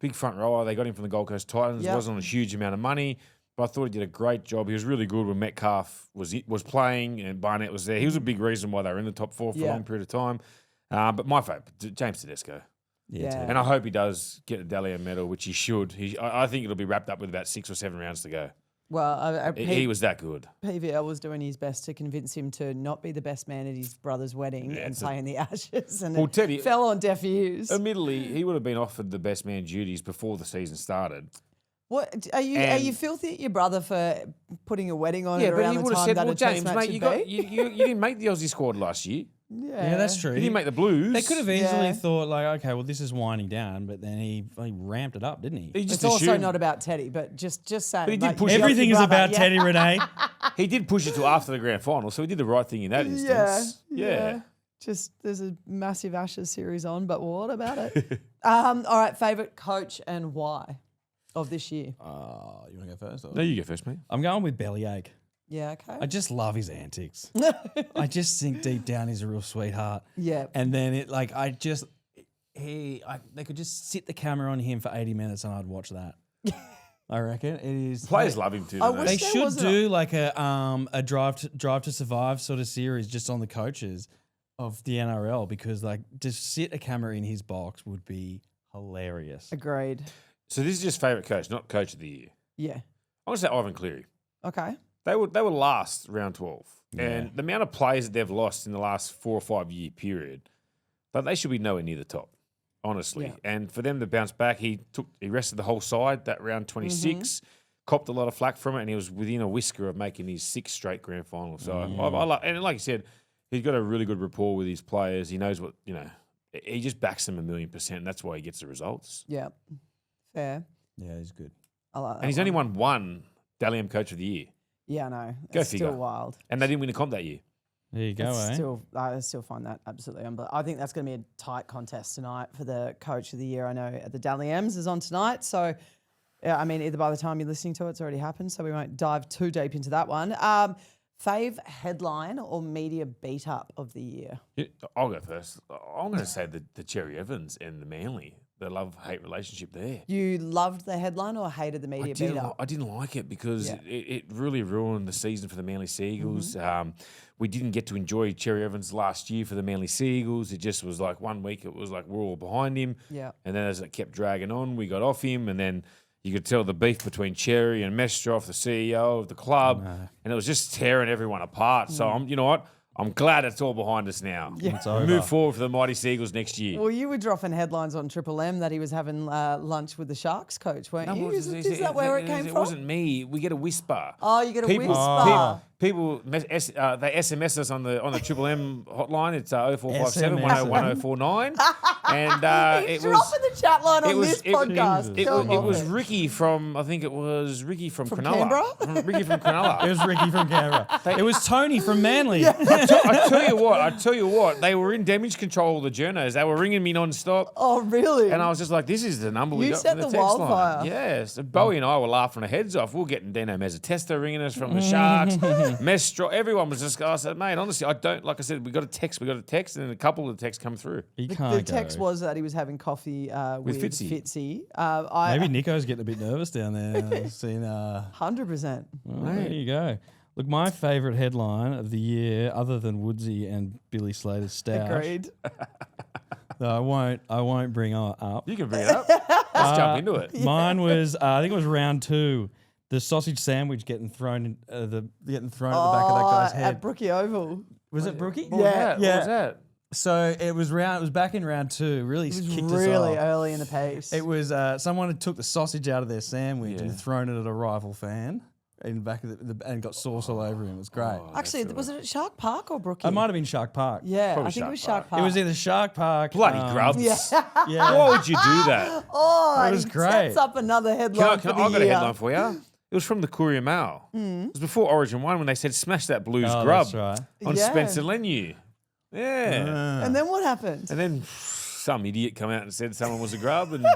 Big front rower. They got him from the Gold Coast Titans. Yep. It wasn't a huge amount of money, but I thought he did a great job. He was really good when Metcalf was playing and Barnett was there. He was a big reason why they were in the top 4 for a Yeah. long period of time. But my favourite, James Tedesco. Yeah. And I hope he does get a Dahlia medal, which he should. I think it'll be wrapped up with about 6 or 7 rounds to go. Well, He was that good. PVL was doing his best to convince him to not be the best man at his brother's wedding and play in the Ashes, and Teddy fell on deaf ears. Admittedly, he would have been offered the best man duties before the season started. What are you filthy at your brother for putting a wedding on Yeah, but around he the would have time said, that "Well, a test James, match mate, should you be?" you didn't make the Aussie squad last year. Yeah, that's true. You didn't make the Blues. They could have easily Yeah. thought like, okay, well, this is winding down, but then he ramped it up, didn't he? He just It's also assumed- not about Teddy, but just saying. But he did like, push you got Everything your is brother, about yeah. Teddy, Renee. He did push it to after the grand final, so he did the right thing in that instance. Yeah. Just there's a massive Ashes series on, but what about it? All right, favorite coach and why of this year? You want to go first? Or? No, you go first, mate. I'm going with Bellyache. Yeah, okay. I just love his antics. I just think deep down he's a real sweetheart. Yeah. And then they could just sit the camera on him for 80 minutes and I'd watch that. I reckon it is. Players love him too. I don't wish They there should wasn't do like a drive to survive sort of series just on the coaches of the NRL, because like just sit a camera in his box would be hilarious. Agreed. So this is just favourite coach, not coach of the year. Yeah. I'm going to say Ivan Cleary. Okay. They were last round 12. And the amount of players that they've lost in the last 4 or 5 year period, but they should be nowhere near the top, honestly. Yeah. And for them to bounce back, he rested the whole side that round 26, copped a lot of flack from it, and he was within a whisker of making his 6th straight grand final. So I like, and like you said, he's got a really good rapport with his players. He knows what, he just backs them 1,000,000%. And that's why he gets the results. Yeah. Fair. Yeah, he's good. I like that. And he's only won one Dally M Coach of the Year. Yeah, I know. Go It's figure. still wild. And they didn't win a comp that year. There you go, I still find that absolutely unbelievable. I think that's going to be a tight contest tonight for the coach of the year. I know the Dally M's is on tonight, so yeah, I mean, either by the time you're listening to it, it's already happened, so we won't dive too deep into that one. Fave headline or media beat up of the year? I'll go first. I'm going to say the Cherry Evans and the Manly, the love-hate relationship there. You loved the headline or hated the media beat up? I didn't like it because Yeah. it really ruined the season for the Manly Seagulls. We didn't get to enjoy Cherry Evans last year for the Manly Seagulls. It just was like 1 week, it was like we're all behind him. Yeah. And then as it kept dragging on, we got off him. And then you could tell the beef between Cherry and Mestrov, the CEO of the club. And it was just tearing everyone apart. So, you know what? I'm glad it's all behind us now. It's We over. move forward for the Mighty Seagulls next year. Well, you were dropping headlines on Triple M that he was having lunch with the Sharks coach, weren't you? Is that where it came It from? wasn't me. We get a whisper. Oh, you get a People- whisper. People, they SMS us on the Triple M hotline. It's 0457 SMS. 1049. And He's it was dropping the chat line on this podcast. it Come on. was Ricky from, I think it was Ricky from Cronulla. Canberra? Ricky from It Cronulla. was Ricky from Canberra. It was Tony from Manly. I tell you what, they were in damage control, the journos. They were ringing me non-stop. Oh, really? And I was just like, this is the number we You got set from the the text wildfire. line. Yes. Bowie and I were laughing our heads off. We were getting Dino Mezzatesta ringing us from the Sharks. Mestro, everyone was just, I said, mate, honestly, I don't, like I said, we got a text, and then a couple of the texts come through. He the can't text go. was that he was having coffee with Fitzy. Fitzy. Maybe Nico's getting a bit nervous down there. Seeing, 100%. well, there you go. Look, my favourite headline of the year, other than Woodsy and Billy Slater's stoush, Agreed. that I won't bring up. You can bring it up. Let's jump into it. Mine was, I think it was round 2. The sausage sandwich getting thrown at the back of that guy's head. At Brookie Oval. Was it Brookie? What was that? yeah. What was that? So it was back in round 2. Really It was kicked really us off. early in the piece. It was someone had took the sausage out of their sandwich Yeah. and thrown it at a rival fan in the back of and got sauce all over him. It was great. Actually, was it at Shark Park or Brookie? It might have been Shark Park. Yeah, Probably I think it was Shark Shark Park. It was either Shark Park. Bloody grubs. Yeah. Yeah. Why would you do that? Oh, It was he great. sets up another headline I've for the got a year. headline for you. It was from the Courier Mail. It was before Origin 1 when they said, smash that Blues Oh, grub that's right. on Yeah. Spencer Leniu. Yeah. And then what happened? And then some idiot come out and said someone was a grub, and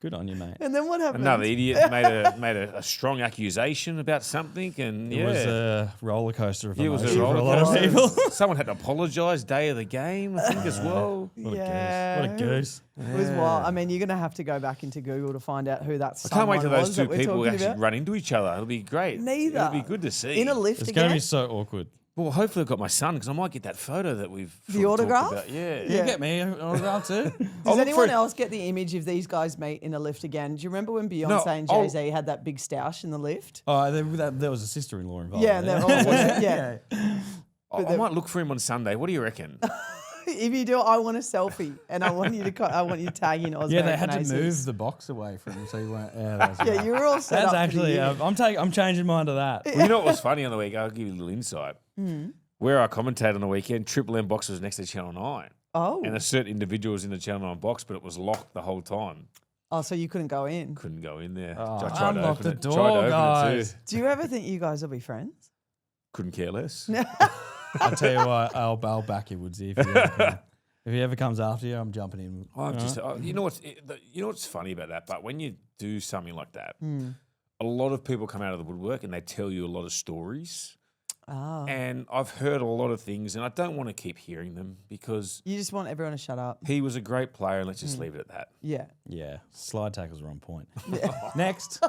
Good on you, mate. And then what happened? another idiot made a strong accusation about something, and It was a roller coaster of it was emotion a for a roller lot of people. coaster. Someone had to apologise day of the game, I think, as well. Yeah. What a goose. It was wild. I mean, you're going to have to go back into Google to find out who that I can't wait till someone those was two that we're people talking actually about. run into each other. It'll be great. Neither. It'll be good to see. In a lift It's again. going to be so awkward. Well, hopefully I've got my son because I might get that photo that we've The sort of talked autograph? about. Yeah. You get me an autograph too? Does anyone else get the image of these guys meet in a lift again? Do you remember when Beyonce and Jay-Z had that big stoush in the lift? Oh, there was a sister-in-law involved. Yeah, and they're all yeah. I might look for him on Sunday. What do you reckon? If you do, I want a selfie, and I want you to tag in Ausmericanaces. Yeah, they had to move the box away from him, so you weren't. Yeah, that was Yeah, you were all set That's up actually. for the year. I'm changing mine to that. Well, you know what was funny on the week? I'll give you a little insight. Where I commentated on the weekend, Triple M box was next to Channel 9. Oh. And a certain individual was in the Channel 9 box, but it was locked the whole time. Oh, so you couldn't go in. Couldn't go in there. Oh, I tried to unlock open the it. door, Tried to open guys. it too. Do you ever think you guys will be friends? Couldn't care less. I'll tell you what, I'll back you, Woodsy. If he ever comes after you, I'm jumping in. You know what's funny about that? But when you do something like that, a lot of people come out of the woodwork and they tell you a lot of stories. Oh. And I've heard a lot of things, and I don't want to keep hearing them because You just want everyone to shut up. he was a great player, and let's just leave it at that. Yeah. Yeah, slide tackles are on point. Next.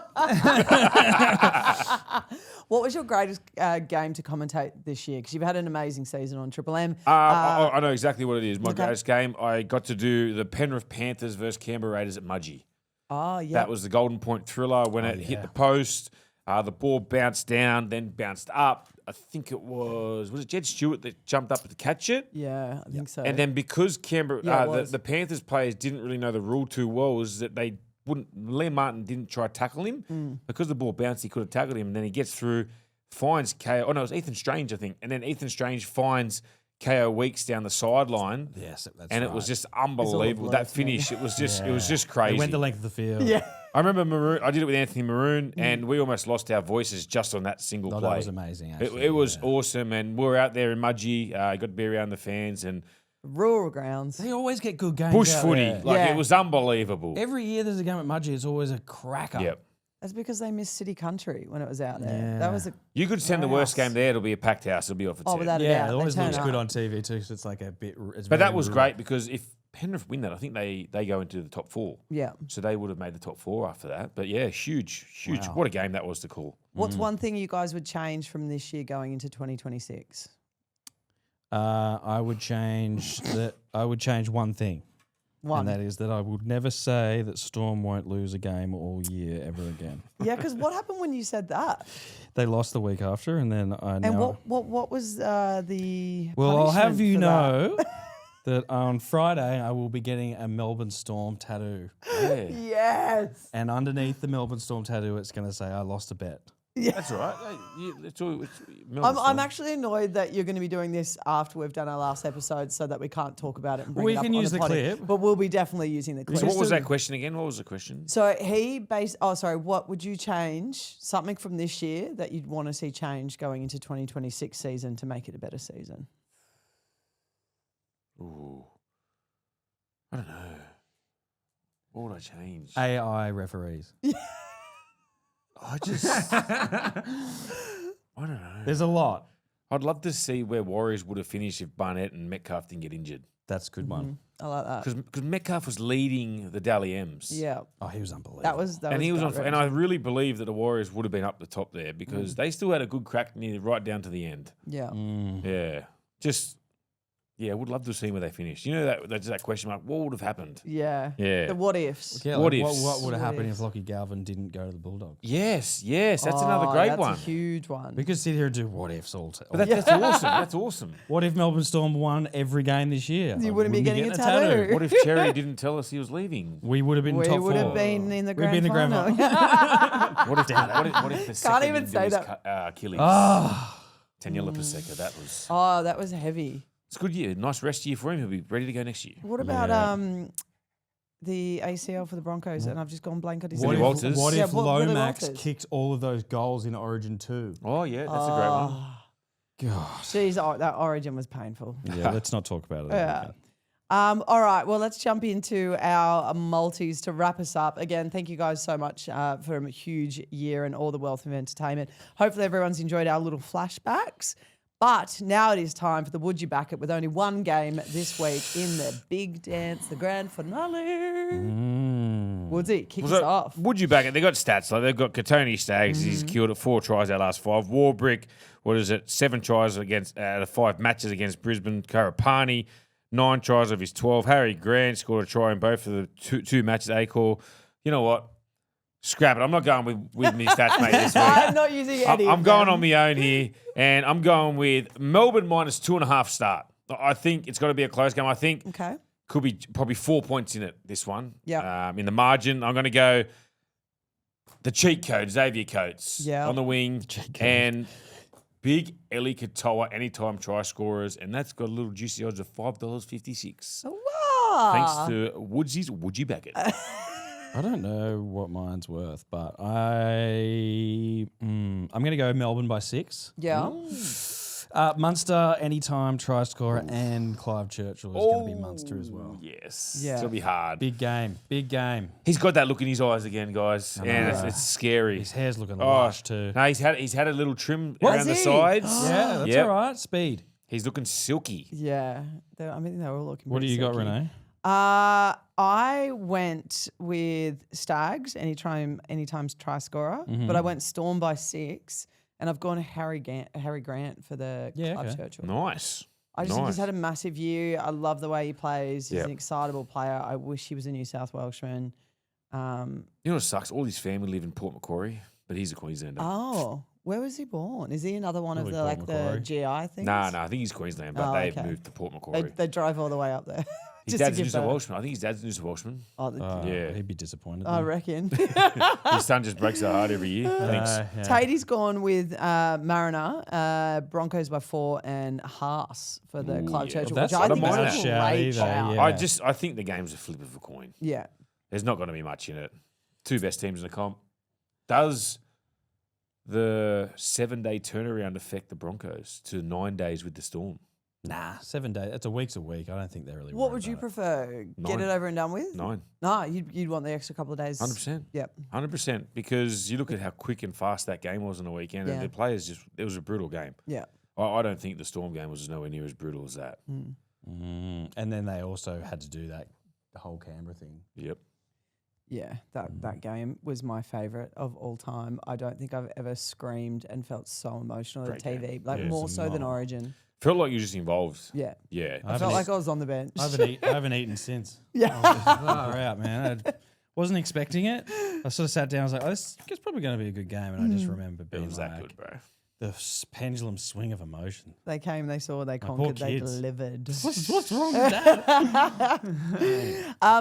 What was your greatest game to commentate this year? Because you've had an amazing season on Triple M. I know exactly what it is. My Okay. greatest game, I got to do the Penrith Panthers versus Canberra Raiders at Mudgee. Oh, yeah. That was the Golden Point thriller when it hit the post. The ball bounced down, then bounced up. I think it was it Jed Stewart that jumped up to catch it? Yeah, I think so. And then because Canberra, Yeah, it was. the Panthers players didn't really know the rule too well, was that they wouldn't. Liam Martin didn't try to tackle him because the ball bounced. He could have tackled him, and then he gets through, finds KO. Oh no, it was Ethan Strange, I think. And then Ethan Strange finds KO Weeks down the sideline. Yes, that's and it was just unbelievable. blurred That to me. finish, it was just crazy. They went the length of the field. yeah. I remember Maroon. I did it with Anthony Maroon, and we almost lost our voices just on that single Oh, play. that was amazing, actually. It was awesome, and we were out there in Mudgee. Got to be around the fans and Rural grounds. They always get good games. bush out footy. there. Like Yeah. it was unbelievable. Every year there's a game at Mudgee. It's always a cracker. Yep. That's because they missed City Country when it was out there. Yeah. That was a You could send the worst game there. It'll be a packed house. It'll be off its oh, head. without a Yeah, doubt. it They always turn looks good up. on TV too, so it's like a bit. It's But very that was rural. great because if Penrith win that, I think they go into the top 4. Yeah. So they would have made the top 4 after that. But yeah, huge. Wow. What a game that was to call. What's one thing you guys would change from this year going into 2026? I would change that. I would change one thing, One. and that is that I would never say that Storm won't lose a game all year ever again. Yeah, because what happened when you said that? They lost the week after, and then I And know. what was the Well, I'll have punishment you for that? know that on Friday I will be getting a Melbourne Storm tattoo, Yeah. Yes. and underneath the Melbourne Storm tattoo, it's going to say I lost a bet. That's all right. It's I'm actually annoyed that you're going to be doing this after we've done our last episode so that we can't talk about it and bring We it up can on use the potty. clip. But we'll be definitely using the clip. So what was that question again? What was the question? So he what would you change, something from this year that you'd want to see change going into 2026 season to make it a better season? Ooh. I don't know. What would I change? AI referees. I don't know. There's a lot. I'd love to see where Warriors would have finished if Barnett and Metcalf didn't get injured. That's a good one. I like that. Because Metcalf was leading the Dally M's. Yeah. Oh, he was unbelievable. That was And he was on, gut-wrenching. and I really believe that the Warriors would have been up the top there because they still had a good crack right down to the end. Yeah. Yeah. I would love to see where they finished. You know that question mark, what would have happened? Yeah. Yeah. The what ifs. Yeah, What like, ifs? what would have What happened ifs? if Lockie Galvin didn't go to the Bulldogs? Yes, that's another Oh, great that's one. a huge one. We could sit here and do what ifs all. But that's awesome. That's awesome. What if Melbourne Storm won every game this year? You I wouldn't be getting a tattoo. What if Cherry didn't tell us he was leaving? We would have been We top would 4. have been in the We'd grand be in the grand final. What if the second even injury say was that. Achilles? Ah, Taniela Paseka, that was... Oh, that was heavy. It's a good year. Nice rest year for him. He'll be ready to go next year. What about Yeah. the ACL for the Broncos? And I've just gone blank on his Willie name. Walters. what Yeah, if Willie Lomax Walters. kicked all of those goals in Origin 2? Oh, yeah, that's a great one. God. Jeez, that origin was painful. Yeah, let's not talk about it. Yeah. All right, well, let's jump into our multis to wrap us up. Again, thank you guys so much for a huge year and all the wealth of entertainment. Hopefully everyone's enjoyed our little flashbacks. But now it is time for the Would You Back It with only one game this week in the big dance, the grand finale. Woodsy, kick us off. Would you back it? They got stats. Like they've got Katoni Staggs. He's killed at 4 tries out of last 5. Warbrick, 7 tries out of 5 matches against Brisbane. Karapani, 9 tries of his 12. Harry Grant scored a try in both of the two matches. A-Call. You know what? Scrap it. I'm not going with me stats, mate, this week. I'm not using any. I'm going on my own here, and I'm going with Melbourne minus 2.5 start. I think it's got to be a close game. I think could be probably 4 points in it, this one. Yeah. In the margin, I'm going to go the cheat code, Xavier Coates on the wing, and big Eli Katoa anytime try scorers, and that's got a little juicy odds of $5.56. Wow. Thanks to Woodsy's Would You Back It? I don't know what mine's worth, but I'm going to go Melbourne by 6. Yeah. Munster, anytime try scorer, and Clive Churchill is going to be Munster as well. Yes. Yeah. It's going to be hard. Big game. He's got that look in his eyes again, guys, and it's scary. His hair's looking lush too. No, he's had a little trim around the sides. Yeah, that's all right. Speed. He's looking silky. Yeah. They're all looking What do pretty you got, silky. Renee? I went with Stags, anytime try scorer, but I went Storm by 6, and I've gone Harry Grant for the Club Churchill. Nice. I just think he's had a massive year. I love the way he plays. He's an excitable player. I wish he was a New South Welshman. You know what sucks? All his family live in Port Macquarie, but he's a Queenslander. Oh, where was he born? Is he another one Probably of Port the Macquarie. GI things? No, I think he's Queensland, but they've moved to Port Macquarie. They drove all the way up there. His dad's a New South Welshman. I think his dad's a New South Welshman. Yeah. He'd be disappointed. I reckon. His son just breaks their heart every year. Thanks. Tatey's gone with Mariner, Broncos by 4, and Haas for the Clive Churchill, Well, which that's I not think a bad is a shout great either, shout. yeah. I think the game's a flip of a coin. Yeah. There's not going to be much in it. 2 best teams in the comp. Does the 7-day turnaround affect the Broncos to 9 days with the Storm? Nah, 7 days. It's a week's a week. I don't think they're really. What worried would you about it. prefer? Get 9. it over and done with? 9. No, you'd want the extra couple of days. 100%. Yep. 100%. Because you look at how quick and fast that game was on the weekend, and the players it was a brutal game. Yeah. I don't think the Storm game was nowhere near as brutal as that. And then they also had to do that the whole Canberra thing. Yep. Yeah, that game was my favourite of all time. I don't think I've ever screamed and felt so emotional at Great TV, game. like Yeah, more it's so than phenomenal. Origin. Felt like you were just involved. Yeah. Yeah. I felt like I was on the bench. I haven't eaten since. Yeah. I was just far out, man. I wasn't expecting it. I sort of sat down. I was like, this is probably going to be a good game. And I just remember It being was like, that good, bro. the pendulum swing of emotion. They came, they saw, they poor conquered, they kids. delivered. What's wrong with that?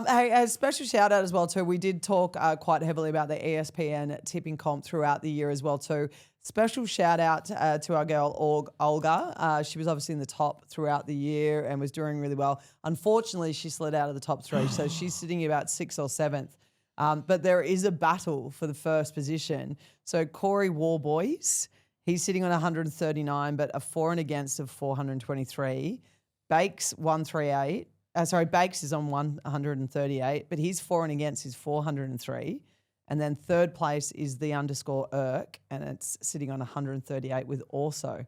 Hey, a special shout out as well too. We did talk quite heavily about the ESPN tipping comp throughout the year as well too. Special shout out to our girl Olga. She was obviously in the top throughout the year and was doing really well. Unfortunately, she slid out of the top 3, so she's sitting about 6th or 7th. But there is a battle for the first position. So Corey Warboys, he's sitting on 139, but a for and against of 423. Bakes 138. Bakes is on 138, but his for and against is 403. And then third place is the underscore Irk, and it's sitting on 138 with also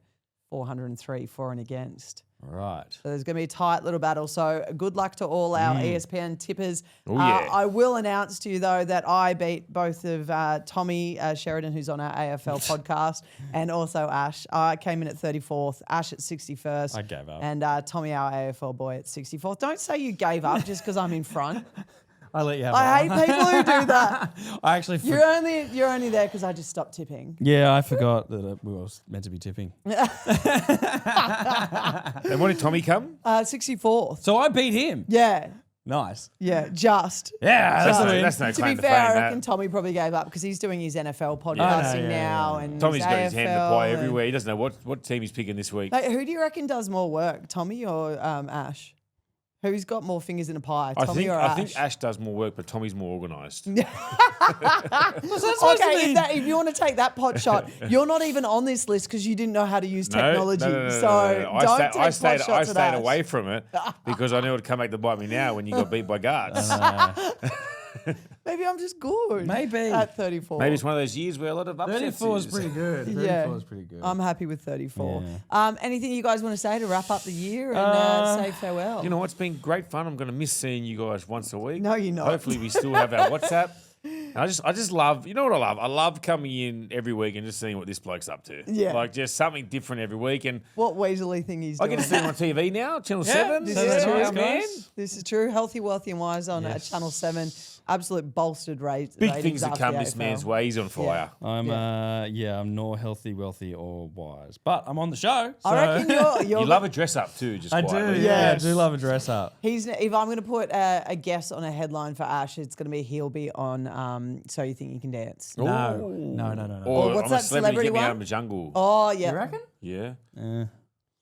403 for and against. Right. So there's going to be a tight little battle. So good luck to all our ESPN tippers. Oh, yeah. I will announce to you, though, that I beat both of Tommy Sheridan, who's on our AFL podcast, and also Ash. I came in at 34th, Ash at 61st. I gave up. And Tommy, our AFL boy, at 64th. Don't say you gave up just because I'm in front. I'll let you have I that hate people who do that. I actually You're only there because I just stopped tipping. Yeah, I forgot that we were meant to be tipping. And when did Tommy come? 64th. So I beat him. Yeah. Nice. Yeah, just. Yeah, That's no To claim be to fair, fame, I reckon that. Tommy probably gave up because he's doing his NFL podcasting now. And Tommy's got his hand in the AFL pie and- everywhere. He doesn't know what team he's picking this week. Hey, who do you reckon does more work, Tommy or Ash? Who's got more fingers in a pie, Tommy or Ash? I think Ash does more work, but Tommy's more organised. Okay, if you want to take that pot shot, you're not even on this list because you didn't know how to use technology. So don't take pot shots I at stayed Ash. away from it because I knew it would come back to bite me now when you got beat by guards. Maybe I'm just good. Maybe. At 34. Maybe it's one of those years where a lot of upsets 34 is is. pretty good. 34 Yeah. is pretty good. I'm happy with 34. Yeah. Anything you guys want to say to wrap up the year and say farewell? You know, it's been great fun. I'm going to miss seeing you guys once a week. No, you're not. Hopefully, we still have our WhatsApp. And I just love, you know what I love? I love coming in every week and just seeing what this bloke's up to. Yeah. Like just something different every week. And What Weasley thing he's I doing. get to see him on TV now, Channel 7. this So is that's true, nice, man. This is true. Healthy, Wealthy and Wise on Channel 7. Absolute bolstered Big ratings things that after come the this AFL. man's way. He's on fire. I'm nor healthy, wealthy, or wise, but I'm on the show. I so- reckon you're You love a dress up too, just I do. quietly. Yeah, I Yes. do love a dress up. If I'm going to put a guess on a headline for Ash, it's going to be he'll be on So You Think You Can Dance. No. Or what's I'm that a celebrity, celebrity get me out one? of the jungle. Oh, yeah. You reckon? Yeah.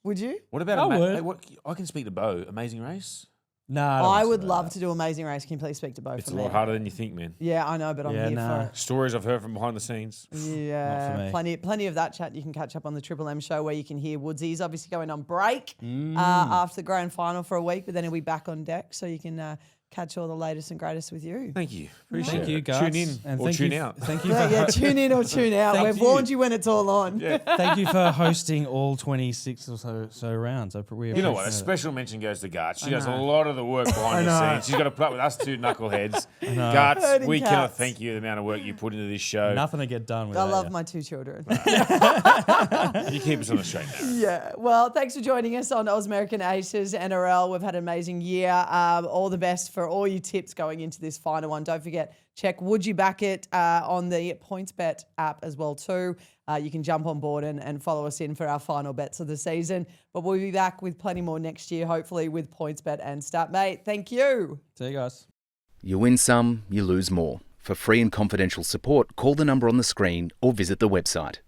Would you? What about I would. hey, I can speak to Bo. Amazing Race. No, I would love to do Amazing Race. Can you please speak to both It's of a me? lot harder than you think, man. Yeah, I know, but I'm Yeah, here nah. for it. Stories I've heard from behind the scenes. Yeah, for me. plenty of that chat you can catch up on the Triple M show where you can hear Woodsy. He's obviously going on break after the grand final for a week, but then he'll be back on deck so you can catch all the latest and greatest with you. Thank you. Appreciate Thank it. you, guys. Tune in And or thank tune you, out. Thank you. Yeah, tune in or tune out. Thank We've you. warned you when it's all on. Yeah. Thank you for hosting all 26 or so rounds. You know what? A appreciate it. special mention goes to Garth. She does a lot of the work behind the know. scenes. She's got to put up with us two knuckleheads. Garth, Herding we cannot cats. thank you the amount of work you put into this show. Nothing to get done with. I love my two children. You keep us on the straight now. Yeah. Well, thanks for joining us on ausmericanaces NRL. We've had an amazing year. All the best for all your tips going into this final one. Don't forget, check Would You Back It on the PointsBet app as well too. You can jump on board and follow us in for our final bets of the season. But we'll be back with plenty more next year, hopefully with PointsBet and StatMate. Thank you. See you guys. You win some, you lose more. For free and confidential support, call the number on the screen or visit the website.